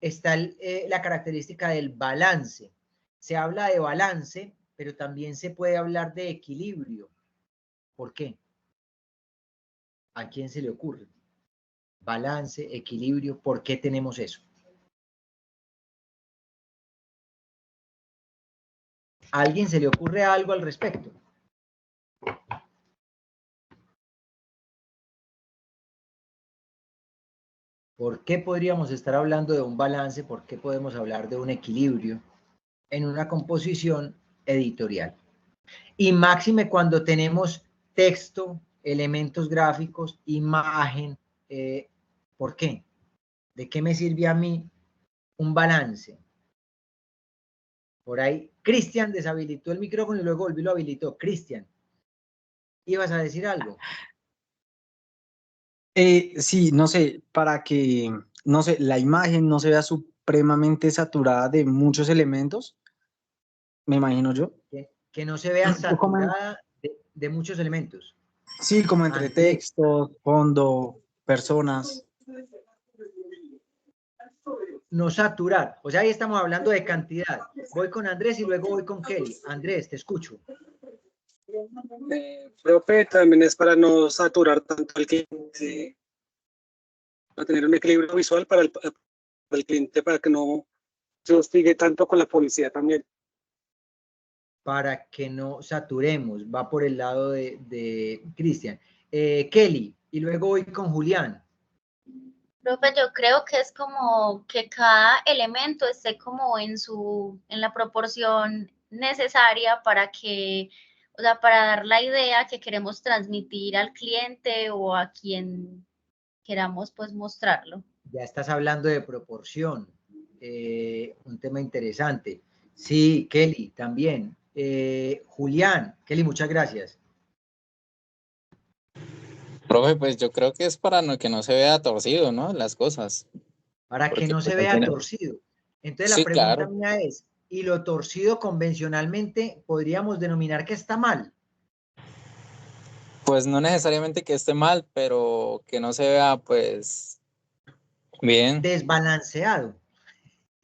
está la característica del balance. Se habla de balance, pero también se puede hablar de equilibrio. ¿Por qué? ¿A quién se le ocurre? Balance, equilibrio, ¿por qué tenemos eso? ¿A alguien se le ocurre algo al respecto? ¿Por qué podríamos estar hablando de un balance? ¿Por qué podemos hablar de un equilibrio en una composición editorial? Y máxime cuando tenemos texto, elementos gráficos, imagen. ¿Por qué? ¿De qué me sirve a mí un balance? Por ahí, Cristian deshabilitó el micrófono y luego volvió y lo habilitó. Cristian, ¿ibas a decir algo? Sí, no sé, para que, no sé, la imagen no se vea supremamente saturada de muchos elementos, me imagino yo. Que no se vea saturada de muchos elementos. Sí, como entre textos, fondo, personas. No saturar, o sea, ahí estamos hablando de cantidad. Voy con Andrés y luego voy con Kelly. Andrés, te escucho. Profe, también es para no saturar tanto al cliente, para tener un equilibrio visual para el cliente, para que no se hostigue tanto con la publicidad también. Para que no saturemos, va por el lado de Cristian. Kelly, y luego voy con Julián. Profe, yo creo que es como que cada elemento esté como en la proporción necesaria para que, o sea, para dar la idea que queremos transmitir al cliente o a quien queramos pues mostrarlo. Ya estás hablando de proporción, un tema interesante. Sí, Kelly, también. Julián, Kelly, muchas gracias. Profe, pues yo creo que es para que no se vea torcido, ¿no? Las cosas. Para que no se vea torcido. Entonces la pregunta mía es, ¿y lo torcido convencionalmente podríamos denominar que está mal? Pues no necesariamente que esté mal, pero que no se vea, pues, bien. Desbalanceado.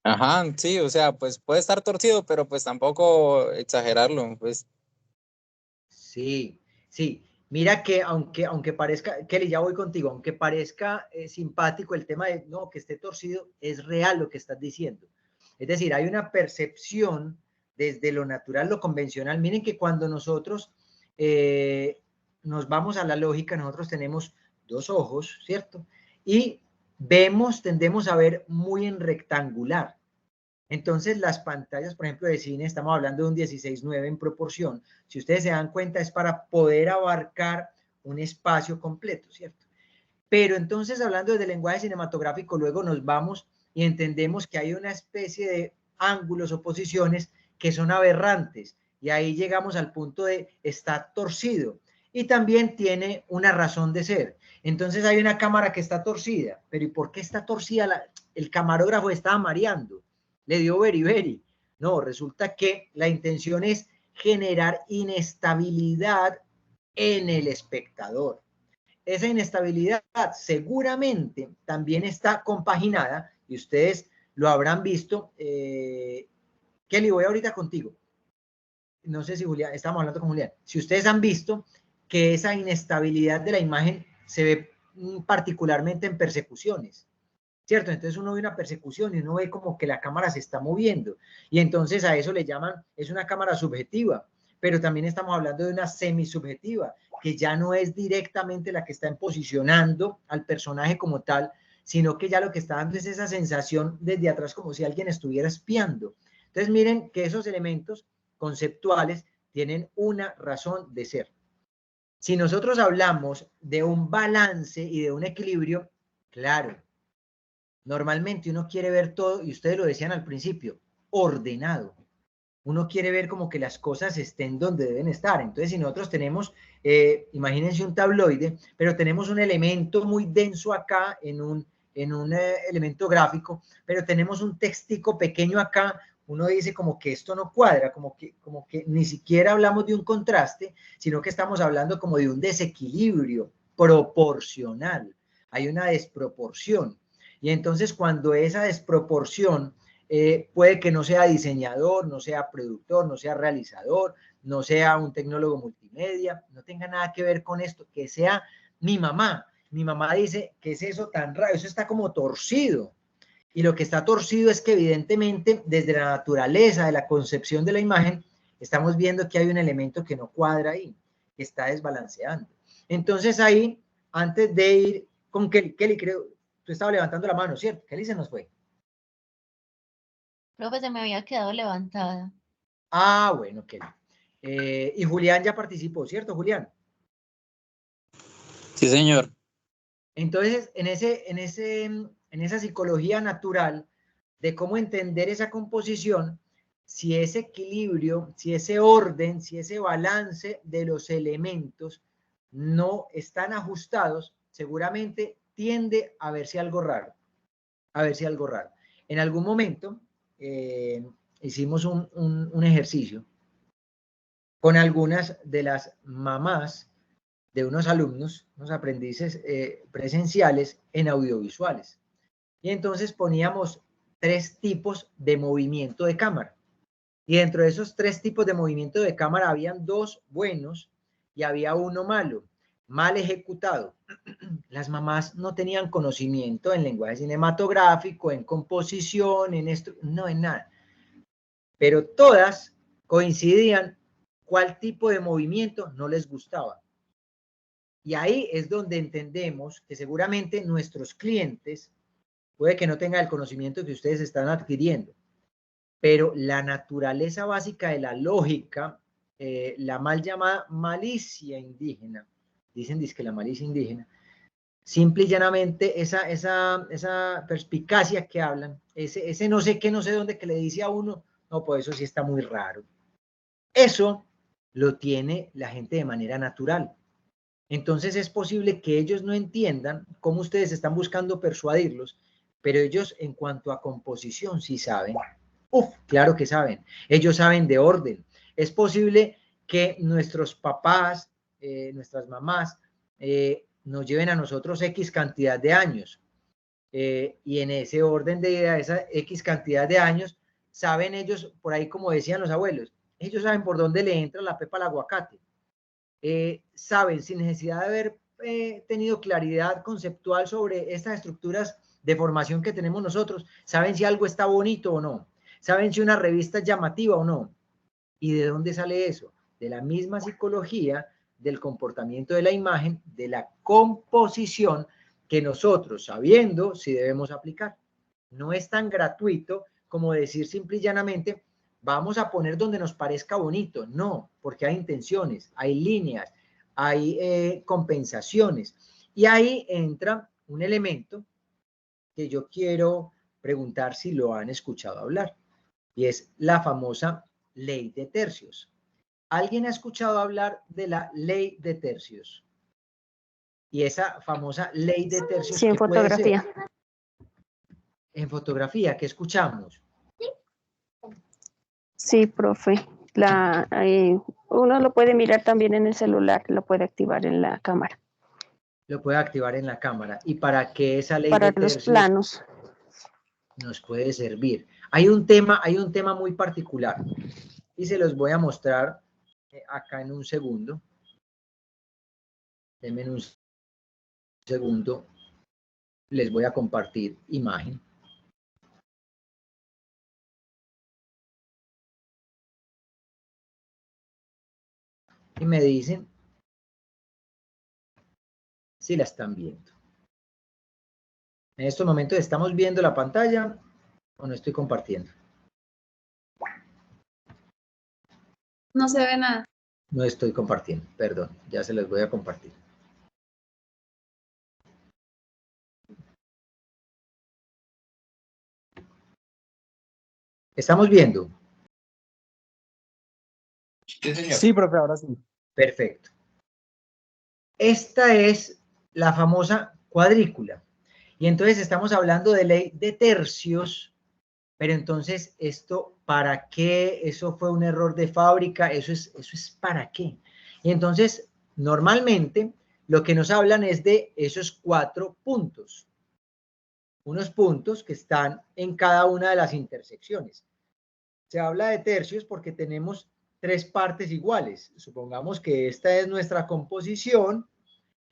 Ajá, sí, o sea, pues puede estar torcido, pero pues tampoco exagerarlo, pues. Sí, sí. Mira que aunque parezca, Kelly, ya voy contigo, aunque parezca simpático el tema de, no, que esté torcido, es real lo que estás diciendo. Es decir, hay una percepción desde lo natural, lo convencional. Miren que cuando nosotros nos vamos a la lógica, nosotros tenemos dos ojos, ¿cierto? Y tendemos a ver muy en rectangular. Entonces, las pantallas, por ejemplo, de cine, estamos hablando de un 16:9 en proporción. Si ustedes se dan cuenta, es para poder abarcar un espacio completo, ¿cierto? Pero entonces, hablando del lenguaje cinematográfico, luego nos vamos y entendemos que hay una especie de ángulos o posiciones que son aberrantes, y ahí llegamos al punto de está torcido, y también tiene una razón de ser. Entonces hay una cámara que está torcida, pero ¿y por qué está torcida? El camarógrafo estaba mareando, le dio beriberi. No, resulta que la intención es generar inestabilidad en el espectador. Esa inestabilidad seguramente también está compaginada, y ustedes lo habrán visto. Kelly, voy ahorita contigo. No sé si Julián, estamos hablando con Julián. Si ustedes han visto que esa inestabilidad de la imagen se ve particularmente en persecuciones, ¿cierto? Entonces uno ve una persecución y uno ve como que la cámara se está moviendo, y entonces a eso le llaman, es una cámara subjetiva, pero también estamos hablando de una semisubjetiva, que ya no es directamente la que está posicionando al personaje como tal, sino que ya lo que está dando es esa sensación desde atrás, como si alguien estuviera espiando. Entonces miren que esos elementos conceptuales tienen una razón de ser. Si nosotros hablamos de un balance y de un equilibrio, claro, normalmente uno quiere ver todo, y ustedes lo decían al principio, ordenado. Uno quiere ver como que las cosas estén donde deben estar. Entonces, si nosotros tenemos, imagínense un tabloide, pero tenemos un elemento muy denso acá en un elemento gráfico, pero tenemos un textico pequeño acá, uno dice como que esto no cuadra, como que ni siquiera hablamos de un contraste, sino que estamos hablando como de un desequilibrio proporcional. Hay una desproporción. Y entonces, cuando esa desproporción puede que no sea diseñador, no sea productor, no sea realizador, no sea un tecnólogo multimedia, no tenga nada que ver con esto, que sea mi mamá. Mi mamá dice, ¿qué es eso tan raro? Eso está como torcido. Y lo que está torcido es que evidentemente desde la naturaleza de la concepción de la imagen estamos viendo que hay un elemento que no cuadra ahí, que está desbalanceando. Entonces ahí, antes de ir con Kelly, creo, tú estabas levantando la mano, ¿cierto? Kelly se nos fue. Profe, se me había quedado levantada. Ah, bueno, Kelly. Y Julián ya participó, ¿cierto, Julián? Sí, señor. Entonces, en esa psicología natural de cómo entender esa composición, si ese equilibrio, si ese orden, si ese balance de los elementos no están ajustados, seguramente tiende a verse algo raro. A verse algo raro. En algún momento hicimos un ejercicio con algunas de las mamás de unos alumnos, unos aprendices presenciales en audiovisuales. Y entonces poníamos 3 tipos de movimiento de cámara. Y dentro de esos 3 tipos de movimiento de cámara habían 2 buenos y había uno malo, mal ejecutado. Las mamás no tenían conocimiento en lenguaje cinematográfico, en composición, en esto, no en nada. Pero todas coincidían cuál tipo de movimiento no les gustaba. Y ahí es donde entendemos que seguramente nuestros clientes puede que no tengan el conocimiento que ustedes están adquiriendo, pero la naturaleza básica de la lógica, la mal llamada malicia indígena, dicen que la malicia indígena, simple y llanamente esa perspicacia que hablan, ese no sé qué, no sé dónde, que le dice a uno, no, pues eso sí está muy raro. Eso lo tiene la gente de manera natural. Entonces es posible que ellos no entiendan cómo ustedes están buscando persuadirlos, pero ellos en cuanto a composición sí saben. Claro que saben. Ellos saben de orden. Es posible que nuestros papás, nuestras mamás, nos lleven a nosotros X cantidad de años. Y en ese orden de idea, esa X cantidad de años, saben ellos, por ahí como decían los abuelos, ellos saben por dónde le entra la pepa al aguacate. Saben, sin necesidad de haber tenido claridad conceptual sobre estas estructuras de formación que tenemos nosotros, saben si algo está bonito o no, saben si una revista es llamativa o no. ¿Y de dónde sale eso? De la misma psicología del comportamiento de la imagen, de la composición que nosotros, sabiendo si debemos aplicar. No es tan gratuito como decir simple y llanamente, vamos a poner donde nos parezca bonito. No, porque hay intenciones, hay líneas, hay compensaciones. Y ahí entra un elemento que yo quiero preguntar si lo han escuchado hablar, y es la famosa ley de tercios. ¿Alguien ha escuchado hablar de la ley de tercios? Y esa famosa ley de tercios, Sí, en ¿qué puede ser? fotografía. En fotografía, ¿qué escuchamos? Sí, profe. Uno lo puede mirar también en el celular, lo puede activar en la cámara. Lo puede activar en la cámara. ¿Y para qué esa ley Para de los tercios planos. nos puede servir? Hay un tema muy particular y se los voy a mostrar acá en un segundo. Denme un segundo. Les voy a compartir imagen. Y me dicen si la están viendo. En estos momentos, ¿estamos viendo la pantalla o no estoy compartiendo? No se ve nada. No estoy compartiendo, perdón, ya se los voy a compartir. ¿Estamos viendo? Sí, señor. Sí, profe, ahora sí. Perfecto. Esta es la famosa cuadrícula. Y entonces estamos hablando de ley de tercios, pero entonces esto, ¿para qué? Eso fue un error de fábrica, eso es ¿para qué? Y entonces, normalmente, lo que nos hablan es de esos 4 puntos. Unos puntos que están en cada una de las intersecciones. Se habla de tercios porque tenemos 3 partes iguales. Supongamos que esta es nuestra composición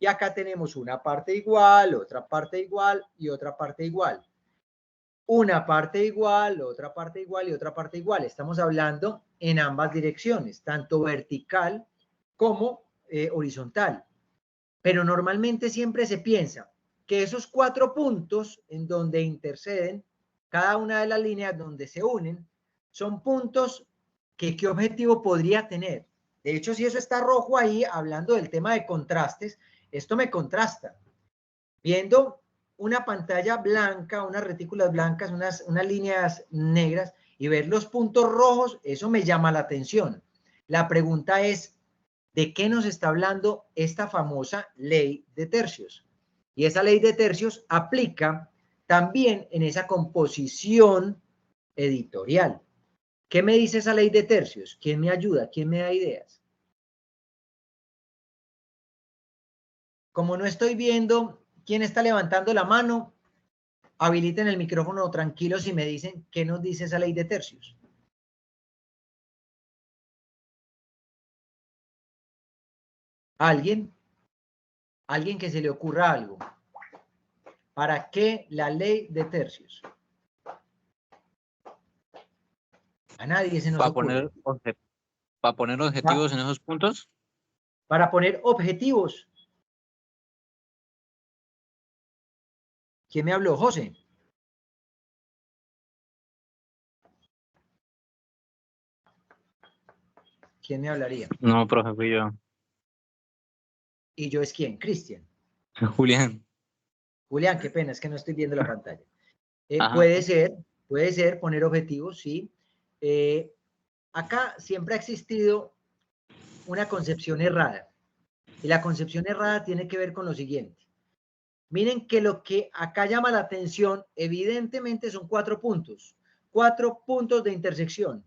y acá tenemos una parte igual, otra parte igual y otra parte igual. Una parte igual, otra parte igual y otra parte igual. Estamos hablando en ambas direcciones, tanto vertical como horizontal. Pero normalmente siempre se piensa que esos 4 puntos en donde interceden cada una de las líneas donde se unen son puntos que ¿qué objetivo podría tener? De hecho, si eso está rojo ahí, hablando del tema de contrastes, esto me contrasta. Viendo una pantalla blanca, unas retículas blancas, unas líneas negras y ver los puntos rojos, eso me llama la atención. La pregunta es, ¿de qué nos está hablando esta famosa ley de tercios? Y esa ley de tercios aplica también en esa composición editorial. ¿Qué me dice esa ley de tercios? ¿Quién me ayuda? ¿Quién me da ideas? Como no estoy viendo quién está levantando la mano, habiliten el micrófono tranquilos y me dicen qué nos dice esa ley de tercios. ¿Alguien? ¿Alguien que se le ocurra algo? ¿Para qué la ley de tercios? A nadie se nos ocurre. ¿Para poner objetivos en esos puntos? Para poner objetivos. ¿Quién me habló? José. ¿Quién me hablaría? No, profe, fui yo. ¿Y yo es quién? Cristian. Julián. Julián, qué pena, es que no estoy viendo la pantalla. Ajá. Puede ser poner objetivos, sí. Acá siempre ha existido una concepción errada. Y la concepción errada tiene que ver con lo siguiente. Miren que lo que acá llama la atención, evidentemente son 4 puntos. 4 puntos de intersección.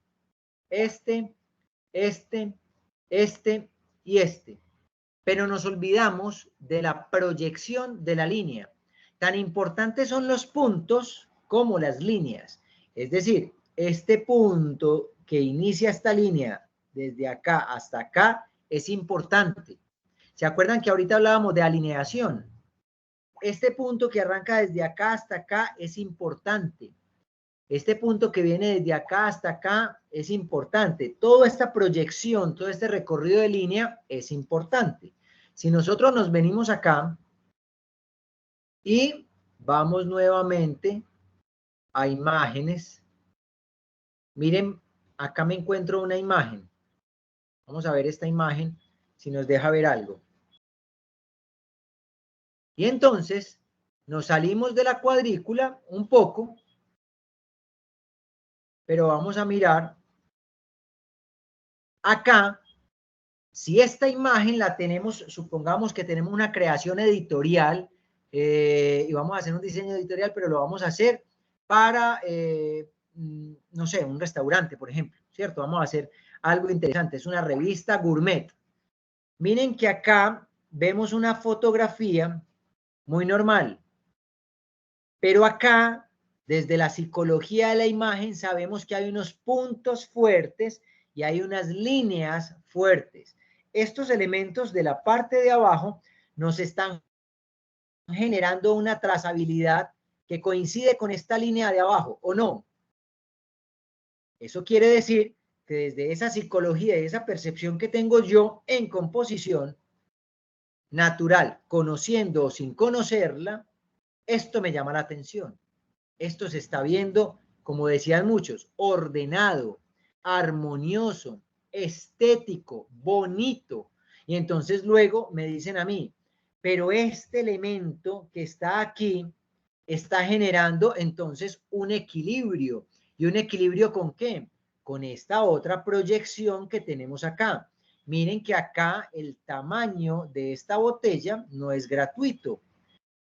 Este y este. Pero nos olvidamos de la proyección de la línea. Tan importantes son los puntos como las líneas. Es decir, este punto que inicia esta línea desde acá hasta acá es importante. ¿Se acuerdan que ahorita hablábamos de alineación? Este punto que arranca desde acá hasta acá es importante. Este punto que viene desde acá hasta acá es importante. Toda esta proyección, todo este recorrido de línea es importante. Si nosotros nos venimos acá y vamos nuevamente a imágenes, miren, acá me encuentro una imagen. Vamos a ver esta imagen, si nos deja ver algo. Y entonces nos salimos de la cuadrícula un poco, pero vamos a mirar acá. Si esta imagen la tenemos, supongamos que tenemos una creación editorial y vamos a hacer un diseño editorial, pero lo vamos a hacer para, no sé, un restaurante, por ejemplo, ¿cierto? Vamos a hacer algo interesante, es una revista gourmet. Miren que acá vemos una fotografía muy normal, pero acá, desde la psicología de la imagen, sabemos que hay unos puntos fuertes y hay unas líneas fuertes. Estos elementos de la parte de abajo nos están generando una trazabilidad que coincide con esta línea de abajo, ¿o no? Eso quiere decir que desde esa psicología y esa percepción que tengo yo en composición natural, conociendo o sin conocerla, esto me llama la atención. Esto se está viendo, como decían muchos, ordenado, armonioso, estético, bonito. Y entonces luego me dicen a mí, pero este elemento que está aquí está generando entonces un equilibrio. ¿Y un equilibrio con qué? Con esta otra proyección que tenemos acá. Miren que acá el tamaño de esta botella no es gratuito.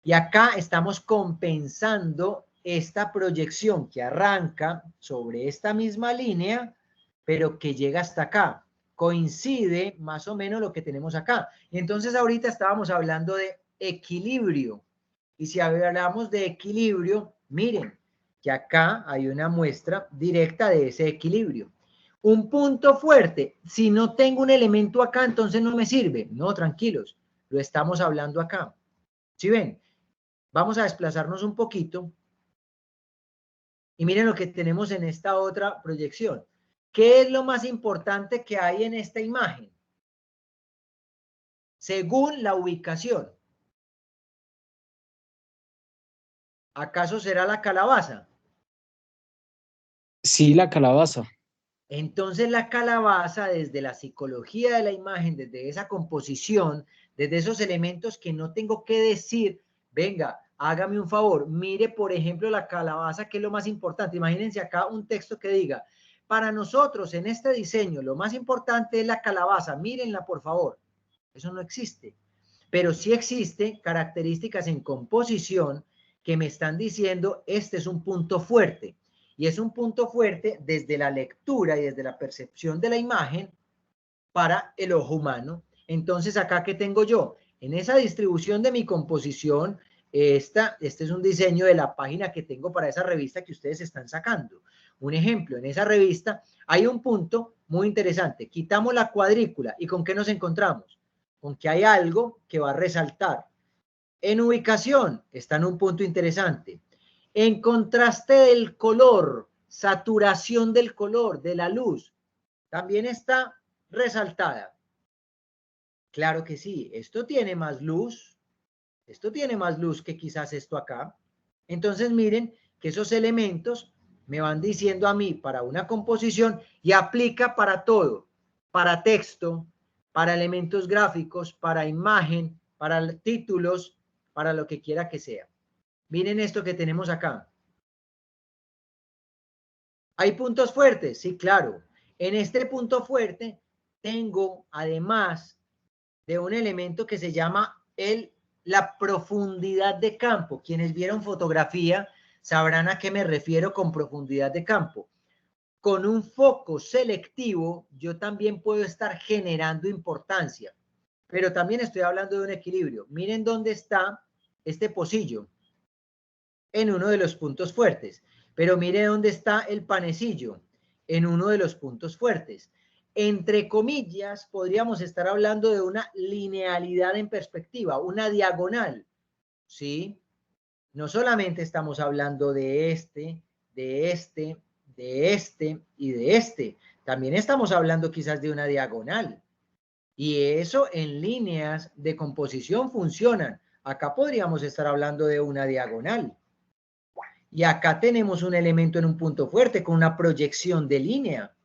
Y acá estamos compensando esta proyección que arranca sobre esta misma línea, pero que llega hasta acá. Coincide más o menos lo que tenemos acá. Entonces ahorita estábamos hablando de equilibrio. Y si hablamos de equilibrio, miren que acá hay una muestra directa de ese equilibrio. Un punto fuerte, si no tengo un elemento acá, entonces no me sirve. No, tranquilos, lo estamos hablando acá. ¿Sí ven? Vamos a desplazarnos un poquito y miren lo que tenemos en esta otra proyección. ¿Qué es lo más importante que hay en esta imagen? Según la ubicación. ¿Acaso será la calabaza? Sí, la calabaza. Entonces la calabaza, desde la psicología de la imagen, desde esa composición, desde esos elementos que no tengo que decir, venga, hágame un favor, mire por ejemplo la calabaza, que es lo más importante. Imagínense acá un texto que diga, para nosotros en este diseño lo más importante es la calabaza, mírenla por favor. Eso no existe, pero sí existen características en composición que me están diciendo este es un punto fuerte. Y es un punto fuerte desde la lectura y desde la percepción de la imagen para el ojo humano. Entonces, acá, ¿qué tengo yo? En esa distribución de mi composición, este es un diseño de la página que tengo para esa revista que ustedes están sacando. Un ejemplo, en esa revista hay un punto muy interesante. Quitamos la cuadrícula y ¿con qué nos encontramos? Con que hay algo que va a resaltar. En ubicación está en un punto interesante. En contraste del color, saturación del color, de la luz, también está resaltada. Claro que sí, esto tiene más luz que quizás esto acá. Entonces miren que esos elementos me van diciendo a mí para una composición y aplica para todo, para texto, para elementos gráficos, para imagen, para títulos, para lo que quiera que sea. Miren esto que tenemos acá. ¿Hay puntos fuertes? Sí, claro. En este punto fuerte tengo, además de un elemento que se llama la profundidad de campo. Quienes vieron fotografía sabrán a qué me refiero con profundidad de campo. Con un foco selectivo, yo también puedo estar generando importancia, pero también estoy hablando de un equilibrio. Miren dónde está este pocillo, en uno de los puntos fuertes. Pero mire dónde está el panecillo, en uno de los puntos fuertes. Entre comillas, podríamos estar hablando de una linealidad en perspectiva, una diagonal, ¿sí? No solamente estamos hablando de este, de este, de este y de este. También estamos hablando quizás de una diagonal. Y eso en líneas de composición funcionan. Acá podríamos estar hablando de una diagonal. Y acá tenemos un elemento en un punto fuerte con una proyección de línea,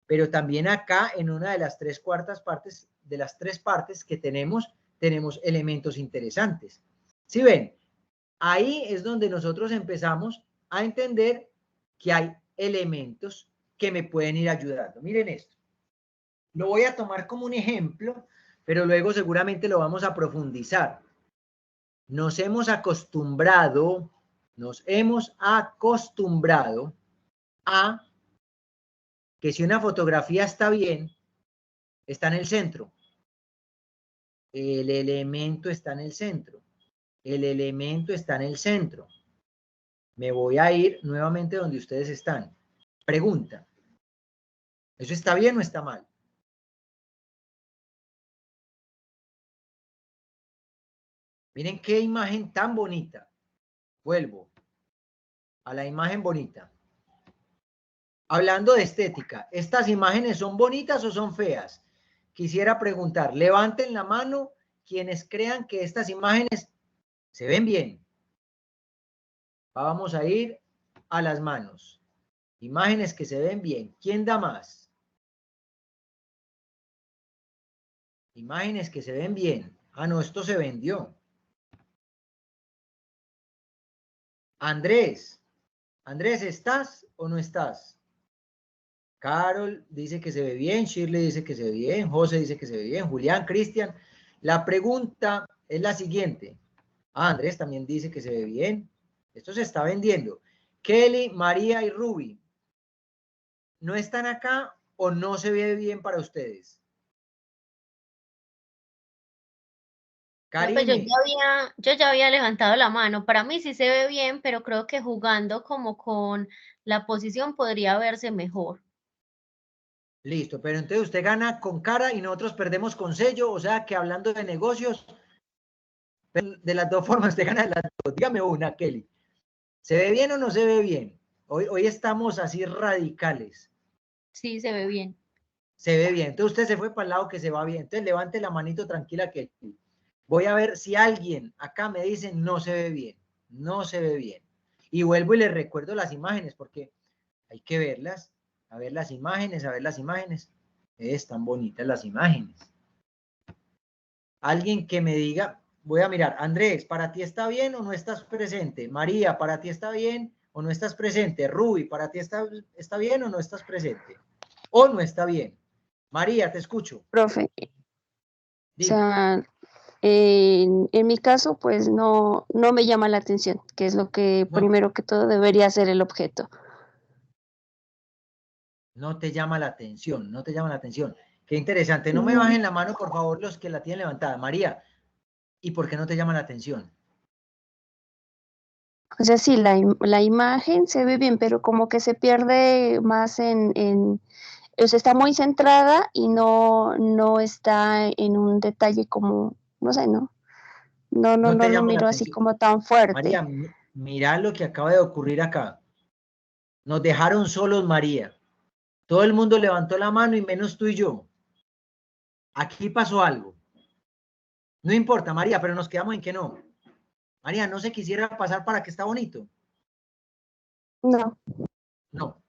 pero también acá en una de las tres cuartas partes, de las tres partes que tenemos elementos interesantes. ¿Sí ven? Ahí es donde nosotros empezamos a entender que hay elementos que me pueden ir ayudando. Miren esto. Lo voy a tomar como un ejemplo, pero luego seguramente lo vamos a profundizar. Nos hemos acostumbrado a que si una fotografía está bien, está en el centro. El elemento está en el centro. El elemento está en el centro. Me voy a ir nuevamente donde ustedes están. Pregunta. ¿Eso está bien o está mal? Miren qué imagen tan bonita. Vuelvo a la imagen bonita. Hablando de estética, ¿estas imágenes son bonitas o son feas? Quisiera preguntar, levanten la mano quienes crean que estas imágenes se ven bien. Vamos a ir a las manos. Imágenes que se ven bien. ¿Quién da más? Imágenes que se ven bien. Ah, no, esto se vendió. Andrés, ¿estás o no estás? Carol dice que se ve bien, Shirley dice que se ve bien, José dice que se ve bien, Julián, Cristian. La pregunta es la siguiente. Ah, Andrés también dice que se ve bien. Esto se está vendiendo. Kelly, María y Ruby, ¿no están acá o no se ve bien para ustedes? Pues yo ya había levantado la mano. Para mí sí se ve bien, pero creo que jugando como con la posición podría verse mejor. Listo, pero entonces usted gana con cara y nosotros perdemos con sello, o sea que hablando de negocios, de las dos formas usted gana de las dos. Dígame una, Kelly. ¿Se ve bien o no se ve bien? Hoy estamos así radicales. Sí, se ve bien. Se ve bien. Entonces usted se fue para el lado que se va bien. Entonces levante la manito tranquila, Kelly. Voy a ver si alguien acá me dice no se ve bien. No se ve bien. Y vuelvo y les recuerdo las imágenes porque hay que verlas. A ver las imágenes, a ver las imágenes. Están bonitas las imágenes. Alguien que me diga, voy a mirar, Andrés, ¿para ti está bien o no estás presente? María, ¿para ti está bien o no estás presente? Ruby, ¿para ti está bien o no estás presente? ¿O no está bien? María, te escucho. Profe, Dime. o sea, en mi caso, pues no me llama la atención, que es lo que primero que todo debería ser el objeto. No te llama la atención, no te llama la atención. Qué interesante. No me bajen la mano, por favor, los que la tienen levantada. María, ¿y por qué no te llama la atención? O sea, sí, la imagen se ve bien, pero como que se pierde más o sea, está muy centrada y no está en un detalle como, no sé, no te lo llama la miro así atención. como tan fuerte. María, mira lo que acaba de ocurrir acá. Nos dejaron solos, María. Todo el mundo levantó la mano y menos tú y yo. Aquí pasó algo. No importa, María, pero nos quedamos en que no. María, ¿no se quisiera pasar para que está bonito? No. No.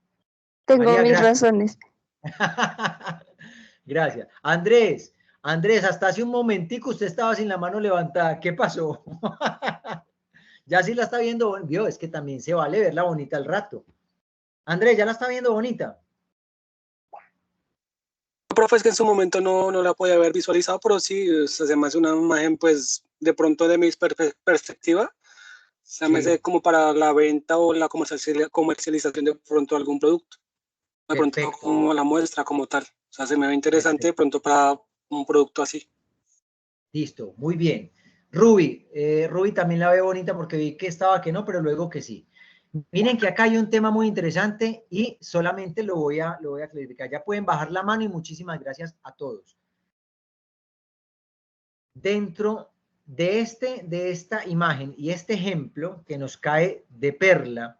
Tengo María, mis gracias. razones. Gracias. Andrés, hasta hace un momentico usted estaba sin la mano levantada. ¿Qué pasó? Ya sí la está viendo, vio, es que también se vale verla bonita al rato. Andrés, ¿ya la está viendo bonita? Profe, es que en su momento no la podía haber visualizado, pero sí, se me hace una imagen, pues, de pronto de mi perspectiva, se me hace como para la venta o la comercialización de pronto algún producto. De pronto como la muestra como tal. O sea, se me ve interesante de pronto para un producto así. Listo, muy bien. Ruby, Ruby también la veo bonita porque vi que estaba que no, pero luego que sí. Miren que acá hay un tema muy interesante y solamente lo voy a clarificar. Ya pueden bajar la mano y muchísimas gracias a todos. Dentro de esta imagen y este ejemplo que nos cae de perla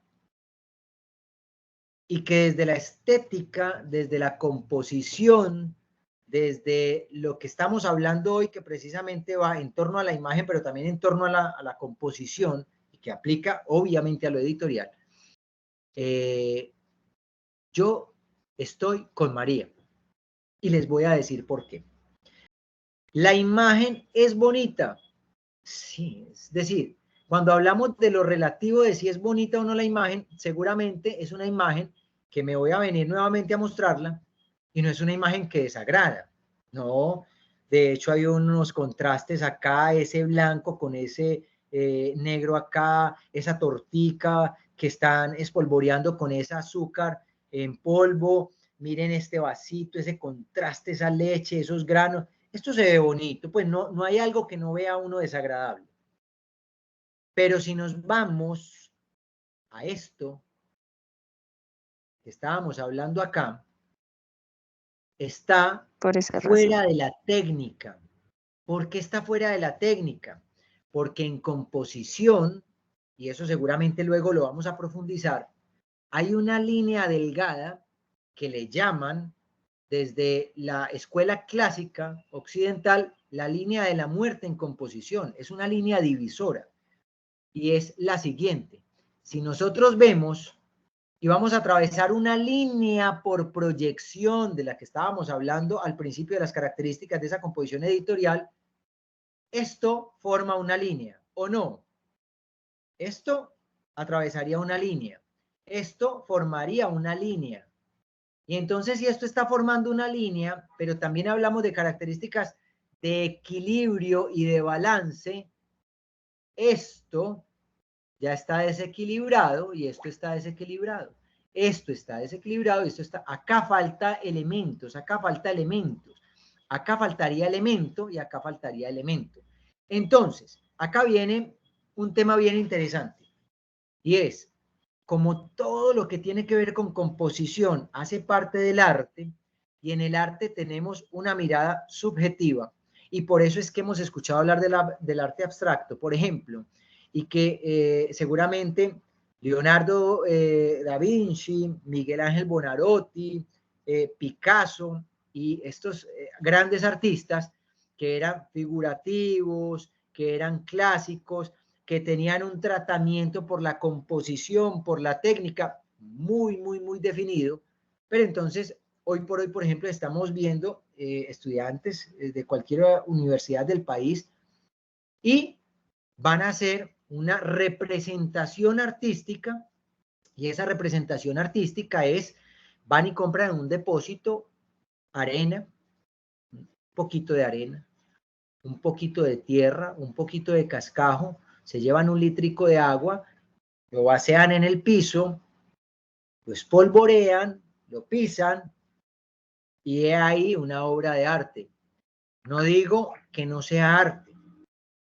y que desde la estética, desde la composición, desde lo que estamos hablando hoy, que precisamente va en torno a la imagen, pero también en torno a la composición, y que aplica obviamente a lo editorial, yo estoy con María y les voy a decir por qué. La imagen es bonita, Sí, es decir, cuando hablamos de lo relativo de si es bonita o no la imagen, seguramente es una imagen que me voy a venir nuevamente a mostrarla y no es una imagen que desagrada. No, de hecho hay unos contrastes acá, ese blanco con ese negro acá, esa tortica que están espolvoreando con ese azúcar en polvo. Miren este vasito, ese contraste, esa leche, esos granos. Esto se ve bonito, pues no hay algo que no vea uno desagradable. Pero si nos vamos a esto que estábamos hablando acá, está fuera de la técnica. ¿Por qué está fuera de la técnica? Porque en composición, y eso seguramente luego lo vamos a profundizar, hay una línea delgada que le llaman desde la escuela clásica occidental la línea de la muerte en composición. Es una línea divisora y es la siguiente. Si nosotros vemos y vamos a atravesar una línea por proyección de la que estábamos hablando al principio de las características de esa composición editorial, esto forma una línea, ¿o no? Esto atravesaría una línea. Esto formaría una línea. Y entonces, si esto está formando una línea, pero también hablamos de características de equilibrio y de balance, esto ya está desequilibrado y esto está desequilibrado. Esto está desequilibrado y esto está... Acá falta elementos, acá falta elementos. Acá faltaría elemento y acá faltaría elemento. Entonces, acá viene un tema bien interesante y es, como todo lo que tiene que ver con composición hace parte del arte, y en el arte tenemos una mirada subjetiva, y por eso es que hemos escuchado hablar del arte abstracto, por ejemplo, y que seguramente Leonardo da Vinci, Miguel Ángel Buonarroti, Picasso y estos grandes artistas que eran figurativos, que eran clásicos, que tenían un tratamiento por la composición, por la técnica, muy definido. Pero entonces, hoy por hoy, por ejemplo, estamos viendo estudiantes de cualquier universidad del país y van a hacer una representación artística, y esa representación artística es, van y compran en un depósito arena, un poquito de arena, un poquito de tierra, un poquito de cascajo, se llevan un litrico de agua, lo vacían en el piso, lo espolvorean, lo pisan y he ahí una obra de arte. No digo que no sea arte,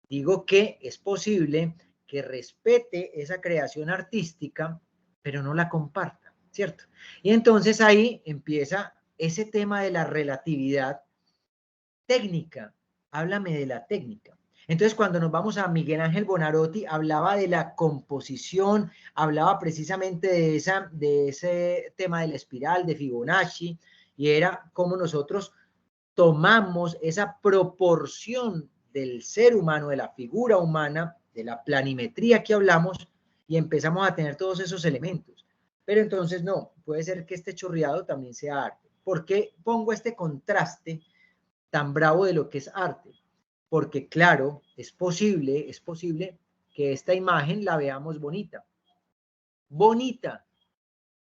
digo que es posible que respete esa creación artística, pero no la comparta, ¿cierto? Y entonces ahí empieza ese tema de la relatividad técnica. Háblame de la técnica. Entonces, cuando nos vamos a Miguel Ángel Buonarroti, hablaba de la composición, hablaba precisamente de ese tema de la espiral, de Fibonacci, y era cómo nosotros tomamos esa proporción del ser humano, de la figura humana, de la planimetría que hablamos, y empezamos a tener todos esos elementos. Pero entonces no, puede ser que este chorreado también sea arte. ¿Por qué pongo este contraste tan bravo de lo que es arte? Porque claro, es posible que esta imagen la veamos bonita,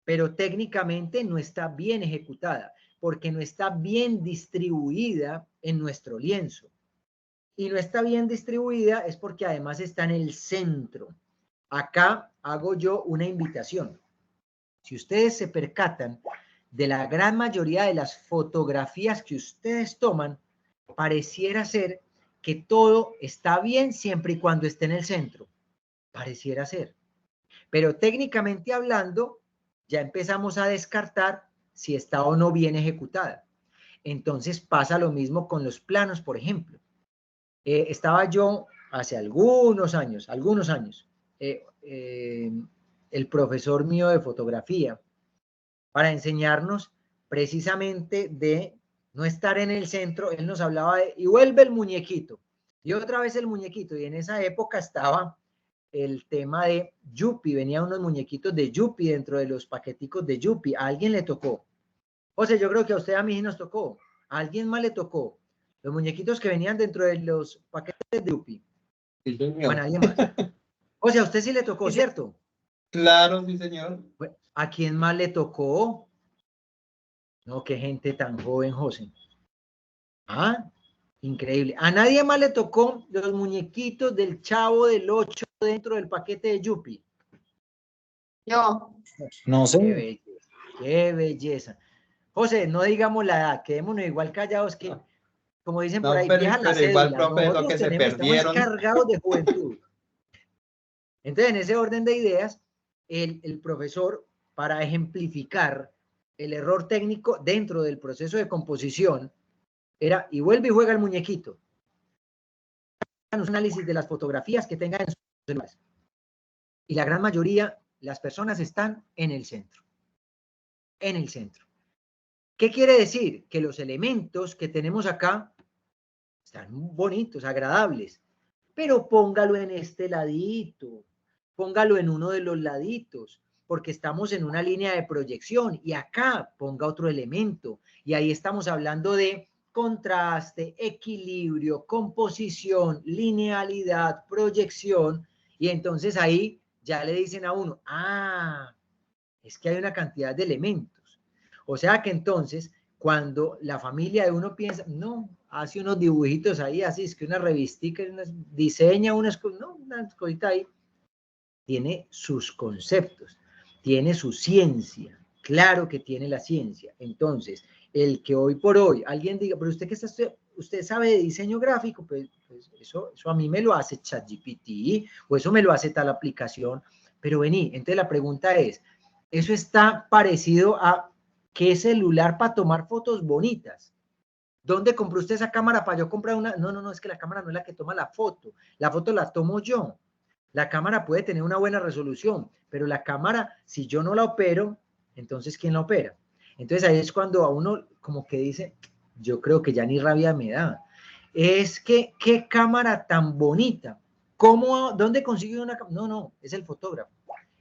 pero técnicamente no está bien ejecutada, porque no está bien distribuida en nuestro lienzo. Y no está bien distribuida es porque además está en el centro. Acá hago yo una invitación. Si ustedes se percatan de la gran mayoría de las fotografías que ustedes toman, pareciera ser que todo está bien siempre y cuando esté en el centro. Pareciera ser. Pero técnicamente hablando, ya empezamos a descartar si está o no bien ejecutada. Entonces pasa lo mismo con los planos, por ejemplo. Estaba yo hace algunos años, el profesor mío de fotografía, para enseñarnos precisamente de no estar en el centro. Él nos hablaba de, y vuelve el muñequito, y otra vez el muñequito, y en esa época estaba el tema de Yupi, venían unos muñequitos de Yupi dentro de los paqueticos de Yupi. A alguien le tocó. O sea, yo creo que a usted, a mí nos tocó. A alguien más le tocó. Los muñequitos que venían dentro de los paquetes de Yupi. Sí, señor. Bueno, alguien más. O sea, a usted sí le tocó, ¿cierto? Claro, sí, señor. ¿A quién más le tocó? No, qué gente tan joven, José. Ah, increíble. A nadie más le tocó los muñequitos del Chavo del 8 dentro del paquete de Yupi. Yo. No sé. Qué belleza, qué belleza. José, no digamos la edad, quedémonos igual callados que, como dicen por No, ahí, viejas las pero igual, cédulas. profe, lo Nosotros que se estamos perdieron. cargados de juventud. Entonces, en ese orden de ideas, el profesor, para ejemplificar el error técnico dentro del proceso de composición, era, y vuelve y juega el muñequito. Un análisis de las fotografías que tengan en sus celulares. Y la gran mayoría, las personas están en el centro. En el centro. ¿Qué quiere decir? Que los elementos que tenemos acá están bonitos, agradables, pero póngalo en este ladito, póngalo en uno de los laditos, porque estamos en una línea de proyección y acá ponga otro elemento y ahí estamos hablando de contraste, equilibrio, composición, linealidad, proyección y entonces ahí ya le dicen a uno, ah, es que hay una cantidad de elementos. O sea que entonces cuando la familia de uno piensa, no, hace unos dibujitos ahí, así es que una revistica, diseña unas, no, una cosita ahí, tiene sus conceptos, tiene su ciencia, claro que tiene la ciencia. Entonces, el que hoy por hoy alguien diga, pero usted que está, usted sabe de diseño gráfico, pues eso a mí me lo hace ChatGPT o eso me lo hace tal aplicación, pero vení, entonces la pregunta es, ¿eso está parecido a qué celular para tomar fotos bonitas? ¿Dónde compró usted esa cámara para yo comprar una? No, es que la cámara no es la que toma la foto la tomo yo. La cámara puede tener una buena resolución, pero la cámara, si yo no la opero, entonces ¿quién la opera? Entonces ahí es cuando a uno como que dice, yo creo que ya ni rabia me da. Es que, ¿qué cámara tan bonita? ¿Cómo, dónde consigue una cámara? No, es el fotógrafo,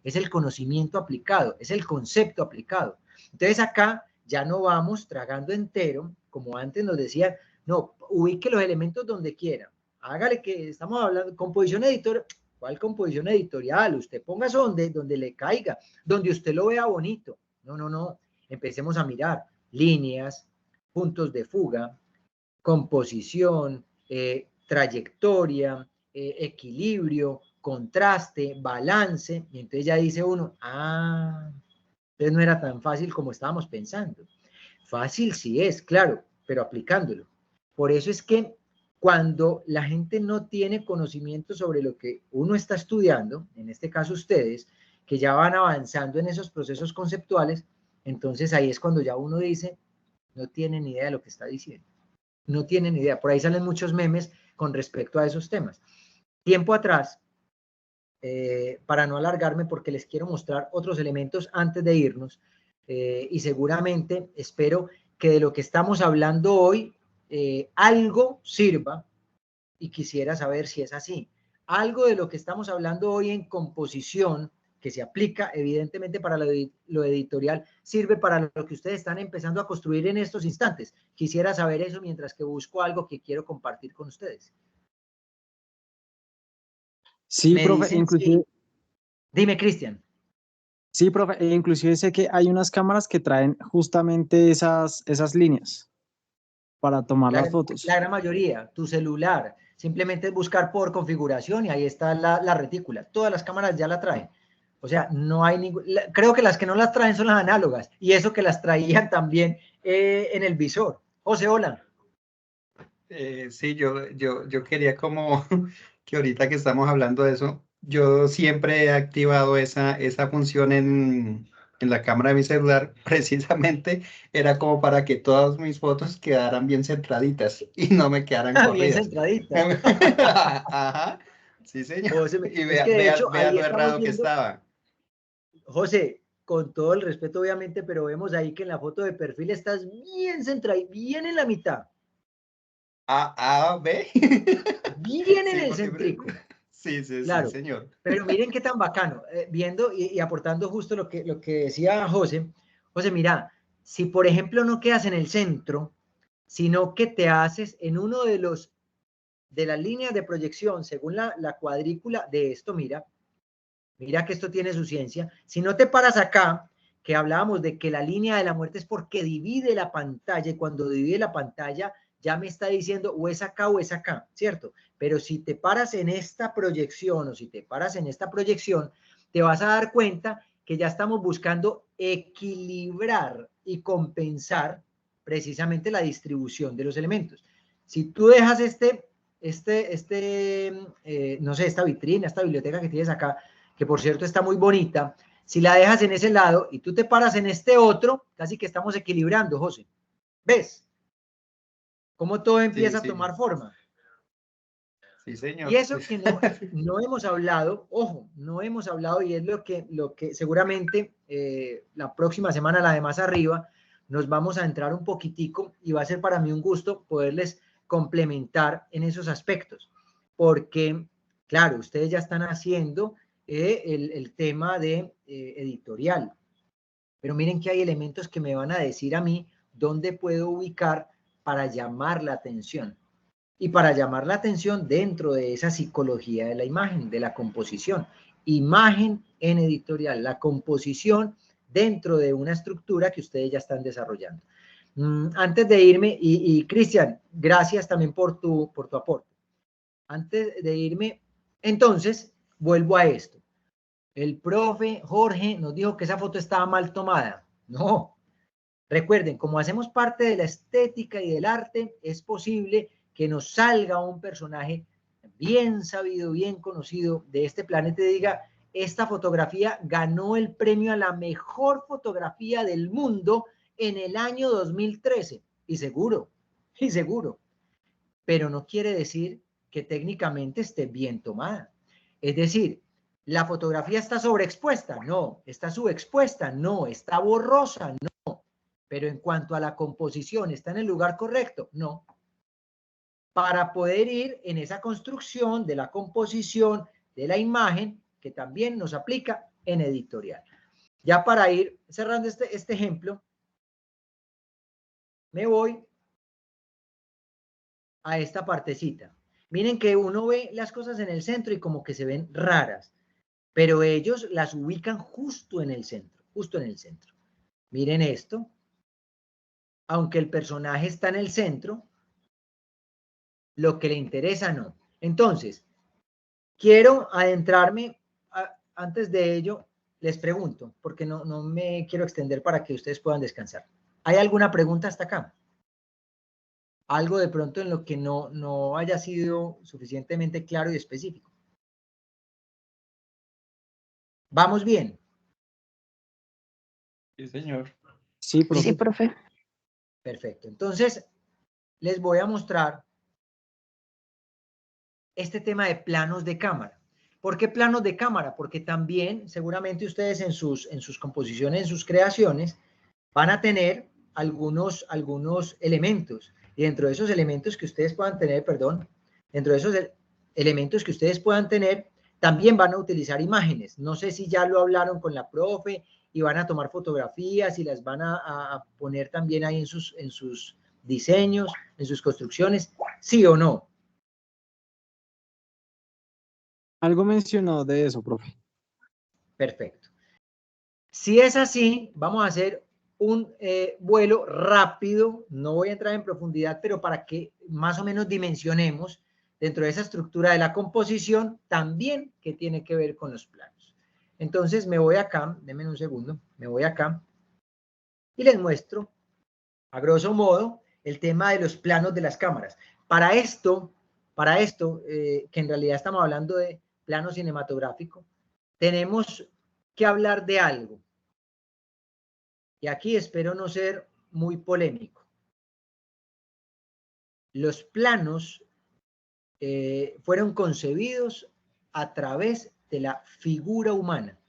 es el conocimiento aplicado, es el concepto aplicado. Entonces acá ya no vamos tragando entero, como antes nos decían, no, ubique los elementos donde quiera, hágale que estamos hablando, composición editorial, ¿cuál composición editorial? Usted ponga eso donde le caiga, donde usted lo vea bonito. No, empecemos a mirar líneas, puntos de fuga, composición, trayectoria, equilibrio, contraste, balance, y entonces ya dice uno, ah, entonces no era tan fácil como estábamos pensando. Fácil sí es, claro, pero aplicándolo. Por eso es que cuando la gente no tiene conocimiento sobre lo que uno está estudiando, en este caso ustedes, que ya van avanzando en esos procesos conceptuales, entonces ahí es cuando ya uno dice, no tiene ni idea de lo que está diciendo. No tiene ni idea. Por ahí salen muchos memes con respecto a esos temas. Tiempo atrás, para no alargarme porque les quiero mostrar otros elementos antes de irnos y seguramente espero que de lo que estamos hablando hoy algo sirva y quisiera saber si es así. Algo de lo que estamos hablando hoy en composición que se aplica evidentemente para lo editorial sirve para lo que ustedes están empezando a construir en estos instantes. Quisiera saber eso mientras que busco algo que quiero compartir con ustedes. Sí, Me profe, dicen, inclusive. sí. Dime, Cristian. Sí, profe, inclusive sé que hay unas cámaras que traen justamente esas líneas para tomar las fotos. La gran mayoría, tu celular, simplemente es buscar por configuración y ahí está la retícula. Todas las cámaras ya la traen. O sea, no hay ningún... Creo que las que no las traen son las análogas y eso que las traían también en el visor. José, hola. Sí, yo quería como que ahorita que estamos hablando de eso, yo siempre he activado esa función en la cámara de mi celular, precisamente era como para que todas mis fotos quedaran bien centraditas y no me quedaran Bien corridas. centraditas. Ajá, sí señor. José, Y es que de hecho vea ahí lo estamos errado que viendo, estaba. José, con todo el respeto obviamente, pero vemos ahí que en la foto de perfil estás bien centrada, bien en la mitad. ¿Ve? Bien en Sí, el porque... céntrico. Sí, Claro, señor. pero miren qué tan bacano, viendo y aportando justo lo que decía José. José, mira, si por ejemplo no quedas en el centro, sino que te haces en uno de los de las líneas de proyección según la cuadrícula de esto, mira que esto tiene su ciencia. Si no te paras acá, que hablábamos de que la línea de la muerte es porque divide la pantalla, y cuando divide la pantalla ya me está diciendo o es acá o es acá, ¿cierto? Pero si te paras en esta proyección o si te paras en esta proyección, te vas a dar cuenta que ya estamos buscando equilibrar y compensar precisamente la distribución de los elementos. Si tú dejas no sé, esta vitrina, esta biblioteca que tienes acá, que por cierto está muy bonita, si la dejas en ese lado y tú te paras en este otro, casi que estamos equilibrando, José. ¿Ves? Cómo todo empieza a tomar forma. Sí, señor. Y eso que no hemos hablado, ojo, no hemos hablado, y es lo que seguramente la próxima semana, la de más arriba, nos vamos a entrar un poquitico y va a ser para mí un gusto poderles complementar en esos aspectos. Porque, claro, ustedes ya están haciendo el tema de editorial. Pero miren que hay elementos que me van a decir a mí dónde puedo ubicar para llamar la atención. Y para llamar la atención dentro de esa psicología de la imagen, de la composición. Imagen en editorial, la composición dentro de una estructura que ustedes ya están desarrollando. Antes de irme, y Cristian, gracias también por tu aporte. Antes de irme, entonces, vuelvo a esto. El profe Jorge nos dijo que esa foto estaba mal tomada. No. Recuerden, como hacemos parte de la estética y del arte, es posible que nos salga un personaje bien sabido, bien conocido de este planeta y diga, esta fotografía ganó el premio a la mejor fotografía del mundo en el año 2013. Y seguro. Pero no quiere decir que técnicamente esté bien tomada. Es decir, ¿la fotografía está sobreexpuesta? No. ¿Está subexpuesta? No. ¿Está borrosa? No. Pero en cuanto a la composición, ¿está en el lugar correcto? No. Para poder ir en esa construcción de la composición de la imagen, que también nos aplica en editorial. Ya para ir cerrando este ejemplo, me voy a esta partecita. Miren que uno ve las cosas en el centro y como que se ven raras, pero ellos las ubican justo en el centro, Miren esto. Aunque el personaje está en el centro, lo que le interesa no. Entonces, quiero adentrarme, antes de ello, les pregunto, porque no me quiero extender para que ustedes puedan descansar. ¿Hay alguna pregunta hasta acá? Algo de pronto en lo que no haya sido suficientemente claro y específico. ¿Vamos bien? Sí, señor. Sí, profe. Sí, profe. Perfecto. Entonces, les voy a mostrar este tema de planos de cámara. ¿Por qué planos de cámara? Porque también seguramente ustedes en sus composiciones, en sus creaciones, van a tener algunos elementos. Y dentro de esos elementos que ustedes puedan tener, también van a utilizar imágenes. No sé si ya lo hablaron con la profe y van a tomar fotografías y las van a poner también ahí en sus diseños, en sus construcciones, ¿sí o no? Algo mencionó de eso, profe. Perfecto. Si es así, vamos a hacer un vuelo rápido. No voy a entrar en profundidad, pero para que más o menos dimensionemos dentro de esa estructura de la composición, también que tiene que ver con los planos. Entonces me voy acá, denme un segundo, me voy acá y les muestro, a grosso modo, el tema de los planos de las cámaras. Para esto, que en realidad estamos hablando de plano cinematográfico, tenemos que hablar de algo. Y aquí espero no ser muy polémico. Los planos fueron concebidos a través de la figura humana.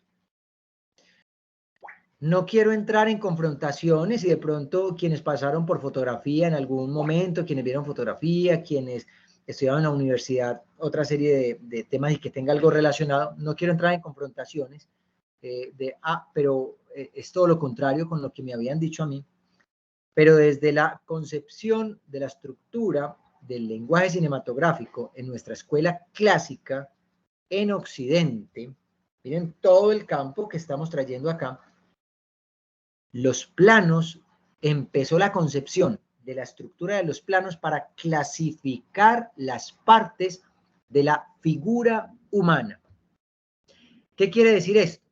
No quiero entrar en confrontaciones y de pronto quienes pasaron por fotografía en algún momento, quienes vieron fotografía, quienes estudiaban en la universidad, otra serie de temas y que tenga algo relacionado, no quiero entrar en confrontaciones pero es todo lo contrario con lo que me habían dicho a mí. Pero desde la concepción de la estructura del lenguaje cinematográfico en nuestra escuela clásica en Occidente, miren todo el campo que estamos trayendo acá, los planos, empezó la concepción de la estructura de los planos para clasificar las partes de la figura humana. ¿Qué quiere decir esto?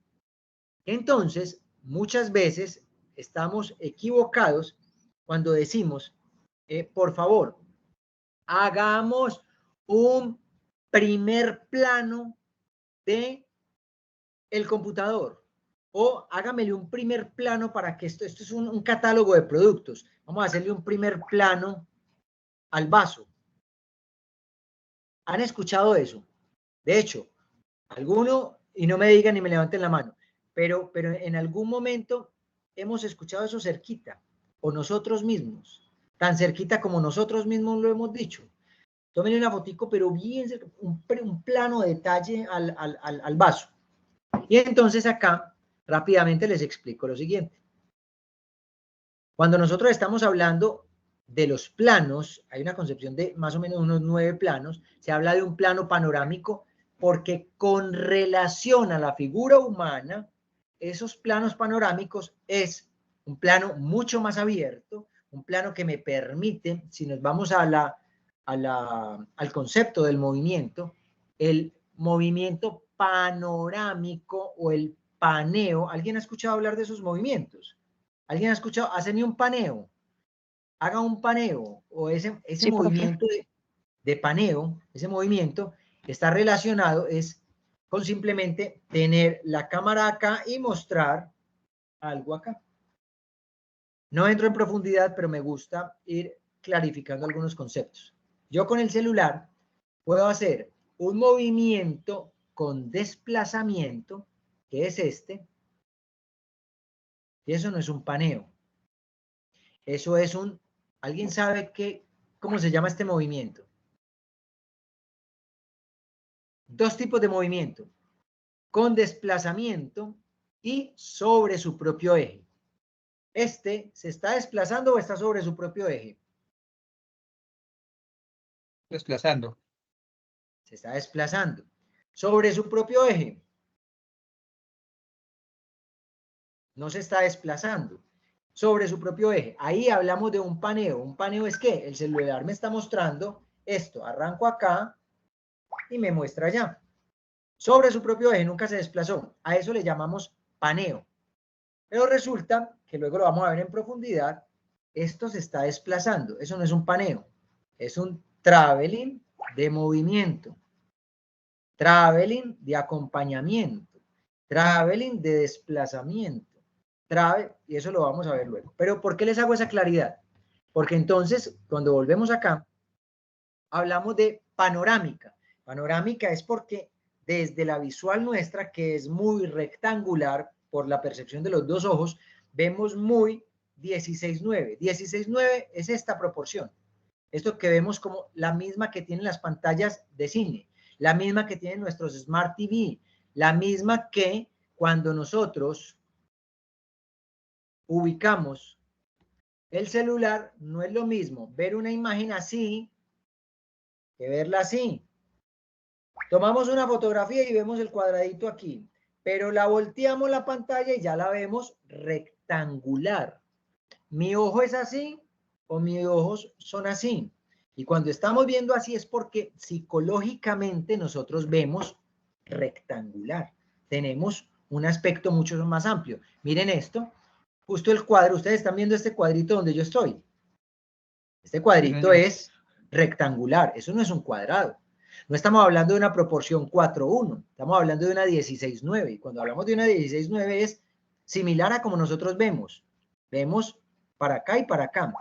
Entonces, muchas veces estamos equivocados cuando decimos, por favor, hagamos un primer plano de el computador, o hágamele un primer plano para que esto es un catálogo de productos. Vamos a hacerle un primer plano al vaso. ¿Han escuchado eso? De hecho, alguno, y no me digan ni me levanten la mano, pero en algún momento hemos escuchado eso cerquita, o nosotros mismos, tan cerquita como nosotros mismos lo hemos dicho. Tómenle una fotico, pero bien cerca, un plano de detalle al vaso. Y entonces acá rápidamente les explico lo siguiente. Cuando nosotros estamos hablando de los planos, hay una concepción de más o menos unos 9 planos, se habla de un plano panorámico porque con relación a la figura humana, esos planos panorámicos es un plano mucho más abierto, un plano que me permite, si nos vamos al concepto del movimiento, el movimiento panorámico o el paneo. ¿Alguien ha escuchado hablar de esos movimientos? ¿Alguien ha escuchado? ¿Hacen un paneo? Haga un paneo, o ese sí, movimiento de paneo, ese movimiento está relacionado es con simplemente tener la cámara acá y mostrar algo acá. No entro en profundidad, pero me gusta ir clarificando algunos conceptos. Yo con el celular puedo hacer un movimiento con desplazamiento, que es este, y eso no es un paneo. Eso es un... ¿Alguien sabe cómo se llama este movimiento? Dos tipos de movimiento, con desplazamiento y sobre su propio eje. ¿Este se está desplazando o está sobre su propio eje? Desplazando. Se está desplazando. Sobre su propio eje. No se está desplazando. Sobre su propio eje. Ahí hablamos de un paneo. Un paneo es que el celular me está mostrando esto. Arranco acá y me muestra allá. Sobre su propio eje, nunca se desplazó. A eso le llamamos paneo. Pero resulta que luego lo vamos a ver en profundidad. Esto se está desplazando. Eso no es un paneo. Es un traveling de movimiento. Traveling de acompañamiento. Traveling de desplazamiento. Y eso lo vamos a ver luego. Pero ¿por qué les hago esa claridad? Porque entonces, cuando volvemos acá, hablamos de panorámica. Panorámica es porque desde la visual nuestra, que es muy rectangular por la percepción de los dos ojos, vemos muy 16:9. 16:9 es esta proporción. Esto que vemos como la misma que tienen las pantallas de cine, la misma que tienen nuestros Smart TV, la misma que cuando nosotros ubicamos el celular, no es lo mismo ver una imagen así que verla así. Tomamos una fotografía y vemos el cuadradito aquí, pero la volteamos la pantalla y ya la vemos rectangular. ¿Mi ojo es así o mis ojos son así? Y cuando estamos viendo así es porque psicológicamente nosotros vemos rectangular. Tenemos un aspecto mucho más amplio. Miren esto, justo el cuadro, ustedes están viendo este cuadrito donde yo estoy. Este cuadrito es rectangular, eso no es un cuadrado. No estamos hablando de una proporción 4:1, estamos hablando de una 16:9. Y cuando hablamos de una 16:9 es similar a como nosotros vemos. Vemos para acá y para acá.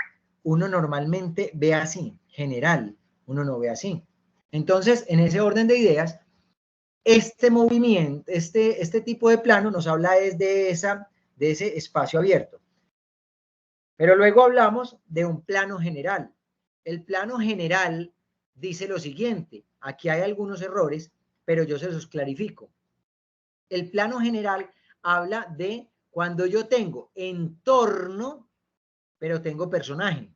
Uno normalmente ve así, general, uno no ve así. Entonces, en ese orden de ideas, este movimiento, este tipo de plano nos habla de ese espacio abierto. Pero luego hablamos de un plano general. El plano general dice lo siguiente, aquí hay algunos errores, pero yo se los clarifico. El plano general habla de cuando yo tengo entorno, pero tengo personaje.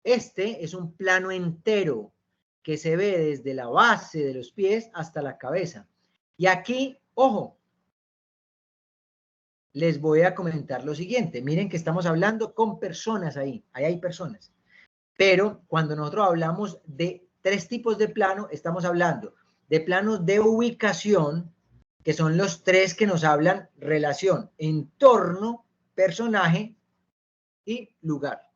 Este es un plano entero que se ve desde la base de los pies hasta la cabeza. Y aquí, ojo, les voy a comentar lo siguiente. Miren que estamos hablando con personas ahí hay personas. Pero cuando nosotros hablamos de 3 tipos de plano, estamos hablando de planos de ubicación, que son los 3 que nos hablan relación, entorno, personaje y lugar.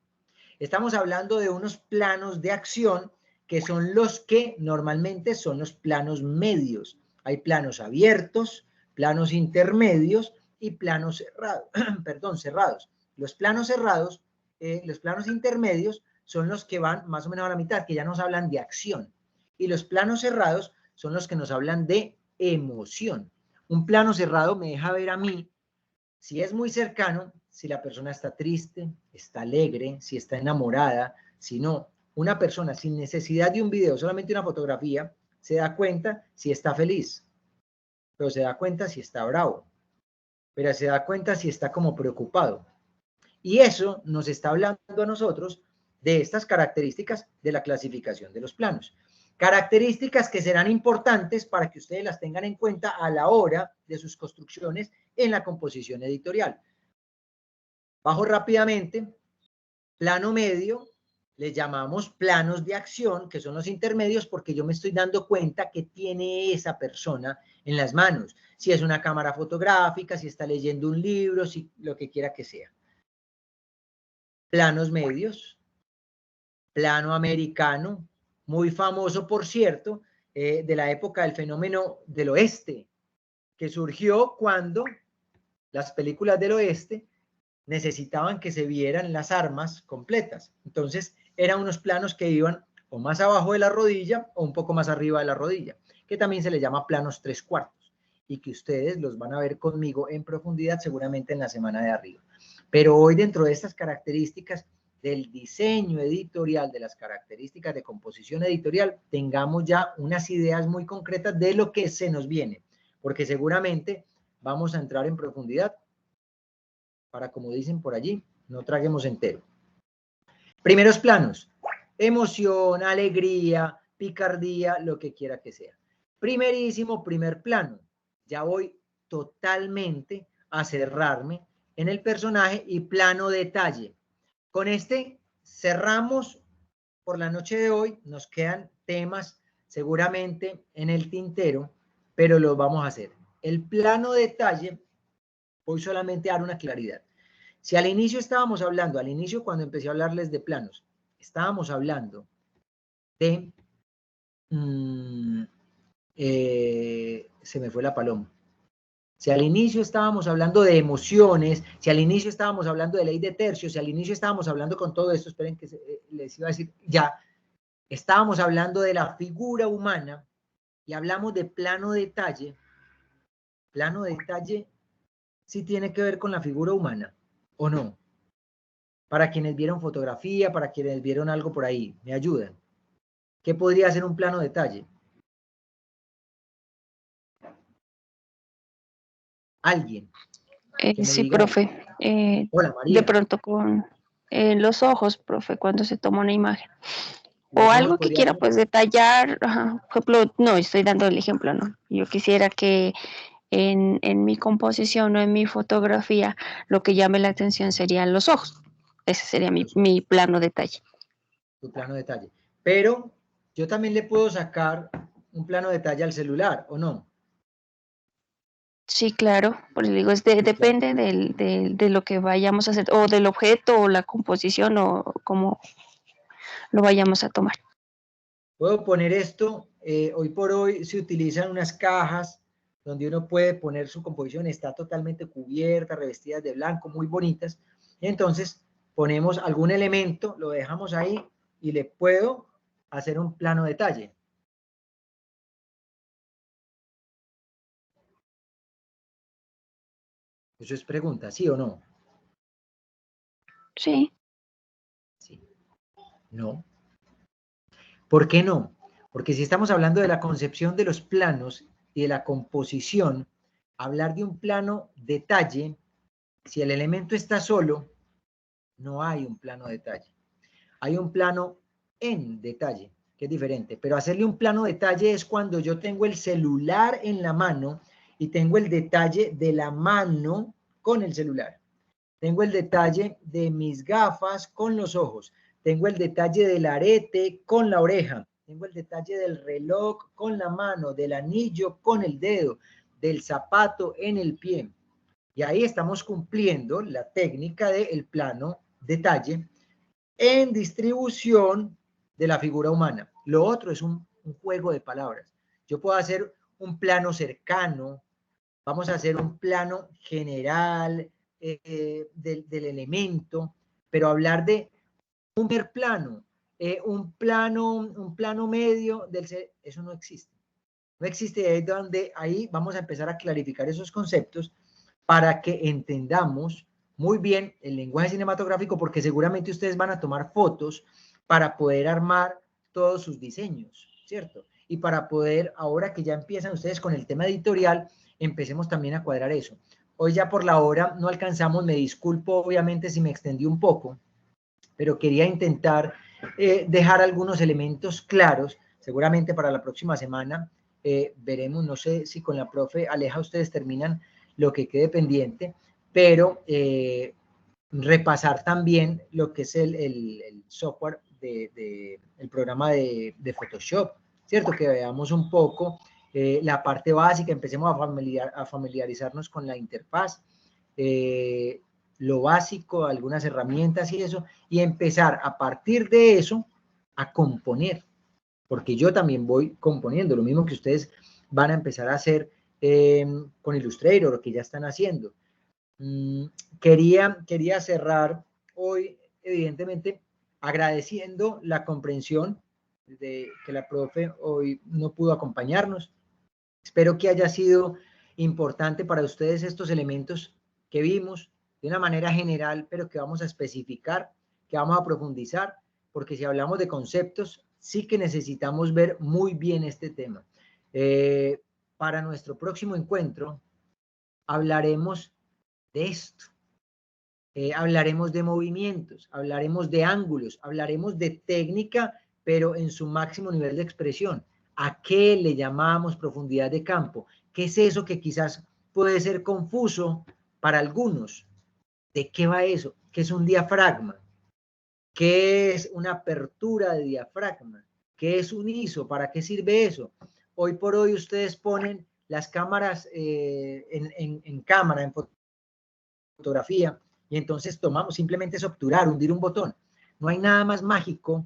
Estamos hablando de unos planos de acción que son los que normalmente son los planos medios. Hay planos abiertos, planos intermedios y planos cerrados. Perdón, cerrados. Los planos cerrados, los planos intermedios son los que van más o menos a la mitad, que ya nos hablan de acción. Y los planos cerrados son los que nos hablan de emoción. Un plano cerrado me deja ver a mí, si es muy cercano, si la persona está triste, está alegre, si está enamorada, si no. Una persona sin necesidad de un video, solamente una fotografía, se da cuenta si está feliz, pero se da cuenta si está bravo, pero se da cuenta si está como preocupado. Y eso nos está hablando a nosotros de estas características de la clasificación de los planos. Características que serán importantes para que ustedes las tengan en cuenta a la hora de sus construcciones en la composición editorial. Bajo rápidamente, plano medio, le llamamos planos de acción, que son los intermedios, porque yo me estoy dando cuenta que tiene esa persona en las manos. Si es una cámara fotográfica, si está leyendo un libro, si lo que quiera que sea. Planos medios, plano americano, muy famoso, por cierto, de la época del fenómeno del oeste, que surgió cuando las películas del oeste necesitaban que se vieran las armas completas. Entonces, eran unos planos que iban o más abajo de la rodilla o un poco más arriba de la rodilla, que también se le llama planos 3/4, y que ustedes los van a ver conmigo en profundidad seguramente en la semana de arriba. Pero hoy, dentro de estas características del diseño editorial, de las características de composición editorial, tengamos ya unas ideas muy concretas de lo que se nos viene, porque seguramente vamos a entrar en profundidad para, como dicen por allí, no traguemos entero. Primeros planos: emoción, alegría, picardía, lo que quiera que sea. Primerísimo, primer plano. Ya voy totalmente a cerrarme en el personaje y plano detalle. Con este cerramos por la noche de hoy. Nos quedan temas seguramente en el tintero, pero los vamos a hacer. El plano detalle, voy solamente a dar una claridad. Si al inicio estábamos hablando, al inicio cuando empecé a hablarles de planos, estábamos hablando de, se me fue la paloma. Si al inicio estábamos hablando de emociones, si al inicio estábamos hablando de ley de tercios, si al inicio estábamos hablando con todo esto, esperen que les iba a decir, ya, estábamos hablando de la figura humana y hablamos de plano detalle. Plano detalle sí tiene que ver con la figura humana, ¿o no? Para quienes vieron fotografía, para quienes vieron algo por ahí, ¿me ayudan? ¿Qué podría ser un plano detalle? ¿Alguien? Sí, diga, profe. Hola, María. De pronto con los ojos, profe, cuando se toma una imagen. O algo que quiera pues detallar, por ejemplo, no, estoy dando el ejemplo, ¿no? Yo quisiera que en mi composición o en mi fotografía lo que llame la atención serían los ojos. Ese sería mi plano detalle. Tu plano detalle. Pero yo también le puedo sacar un plano detalle al celular, ¿o no? Sí, claro, pues digo, depende de lo que vayamos a hacer, o del objeto, o la composición, o cómo lo vayamos a tomar. Puedo poner esto, hoy por hoy se utilizan unas cajas donde uno puede poner su composición, está totalmente cubierta, revestidas de blanco, muy bonitas. Entonces ponemos algún elemento, lo dejamos ahí y le puedo hacer un plano detalle. Eso es pregunta, ¿sí o no? Sí. Sí. No. ¿Por qué no? Porque si estamos hablando de la concepción de los planos y de la composición, hablar de un plano detalle, si el elemento está solo, no hay un plano detalle. Hay un plano en detalle, que es diferente, pero hacerle un plano detalle es cuando yo tengo el celular en la mano y tengo el detalle de la mano con el celular. Tengo el detalle de mis gafas con los ojos. Tengo el detalle del arete con la oreja. Tengo el detalle del reloj con la mano, del anillo con el dedo, del zapato en el pie. Y ahí estamos cumpliendo la técnica del plano detalle en distribución de la figura humana. Lo otro es un juego de palabras. Yo puedo hacer un plano cercano, vamos a hacer un plano general del elemento, pero hablar de un primer plano, un plano medio, eso no existe. No existe, ahí donde ahí vamos a empezar a clarificar esos conceptos para que entendamos muy bien el lenguaje cinematográfico, porque seguramente ustedes van a tomar fotos para poder armar todos sus diseños, ¿cierto? Y para poder, ahora que ya empiezan ustedes con el tema editorial, empecemos también a cuadrar eso. Hoy ya por la hora no alcanzamos, me disculpo obviamente si me extendí un poco, pero quería intentar dejar algunos elementos claros. Seguramente para la próxima semana veremos, no sé si con la profe Aleja ustedes terminan lo que quede pendiente, pero repasar también lo que es el software el programa de Photoshop, ¿cierto? Que veamos un poco la parte básica, empecemos a familiarizarnos con la interfaz, lo básico, algunas herramientas y eso, y empezar a partir de eso a componer, porque yo también voy componiendo, lo mismo que ustedes van a empezar a hacer con Illustrator, lo que ya están haciendo. Quería cerrar hoy, evidentemente, agradeciendo la comprensión de que la profe hoy no pudo acompañarnos. Espero que haya sido importante para ustedes estos elementos que vimos de una manera general, pero que vamos a especificar, que vamos a profundizar, porque si hablamos de conceptos, sí que necesitamos ver muy bien este tema. Para nuestro próximo encuentro hablaremos de esto. Hablaremos de movimientos, hablaremos de ángulos, hablaremos de técnica, pero en su máximo nivel de expresión. ¿A qué le llamamos profundidad de campo? ¿Qué es eso que quizás puede ser confuso para algunos? ¿De qué va eso? ¿Qué es un diafragma? ¿Qué es una apertura de diafragma? ¿Qué es un ISO? ¿Para qué sirve eso? Hoy por hoy ustedes ponen las cámaras en cámara, en fotografía, y entonces tomamos, simplemente es obturar, hundir un botón. No hay nada más mágico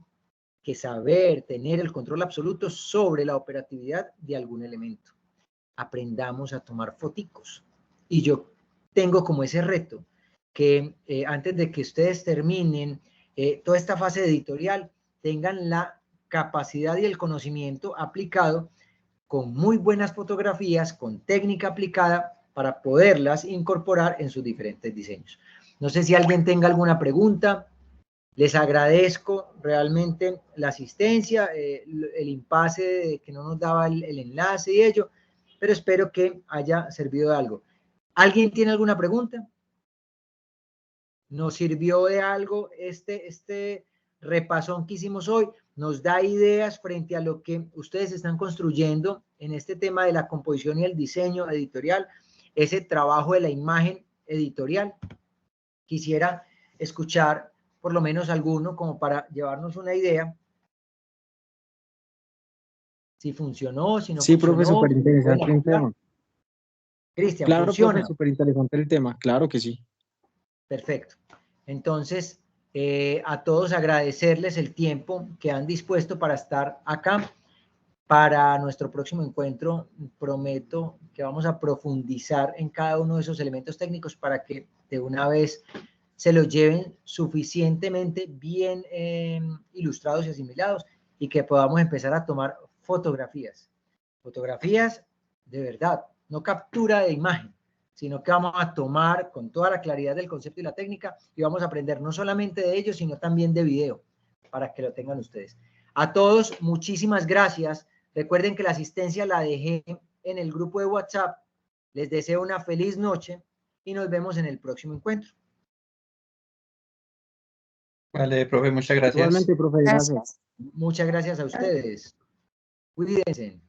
que saber tener el control absoluto sobre la operatividad de algún elemento. Aprendamos a tomar foticos. Y yo tengo como ese reto que antes de que ustedes terminen toda esta fase editorial, tengan la capacidad y el conocimiento aplicado con muy buenas fotografías, con técnica aplicada para poderlas incorporar en sus diferentes diseños. No sé si alguien tenga alguna pregunta. Les agradezco realmente la asistencia, el impasse de que no nos daba el enlace y ello, pero espero que haya servido de algo. ¿Alguien tiene alguna pregunta? ¿Nos sirvió de algo este repasón que hicimos hoy? ¿Nos da ideas frente a lo que ustedes están construyendo en este tema de la composición y el diseño editorial, ese trabajo de la imagen editorial? Quisiera escuchar por lo menos alguno como para llevarnos una idea. Si funcionó, si no sí, funcionó. Profe, súper interesante el tema. Cristian, claro, ¿funciona? Profe, súper interesante el tema, claro que sí. Perfecto. Entonces, a todos agradecerles el tiempo que han dispuesto para estar acá. Para nuestro próximo encuentro, prometo que vamos a profundizar en cada uno de esos elementos técnicos para que de una vez se los lleven suficientemente bien ilustrados y asimilados y que podamos empezar a tomar fotografías. Fotografías de verdad, no captura de imagen, sino que vamos a tomar con toda la claridad del concepto y la técnica y vamos a aprender no solamente de ellos, sino también de video, para que lo tengan ustedes. A todos, muchísimas gracias. Recuerden que la asistencia la dejé en el grupo de WhatsApp. Les deseo una feliz noche y nos vemos en el próximo encuentro. Vale, profe, muchas gracias. Igualmente, profe, gracias. Muchas gracias a ustedes. Cuídense.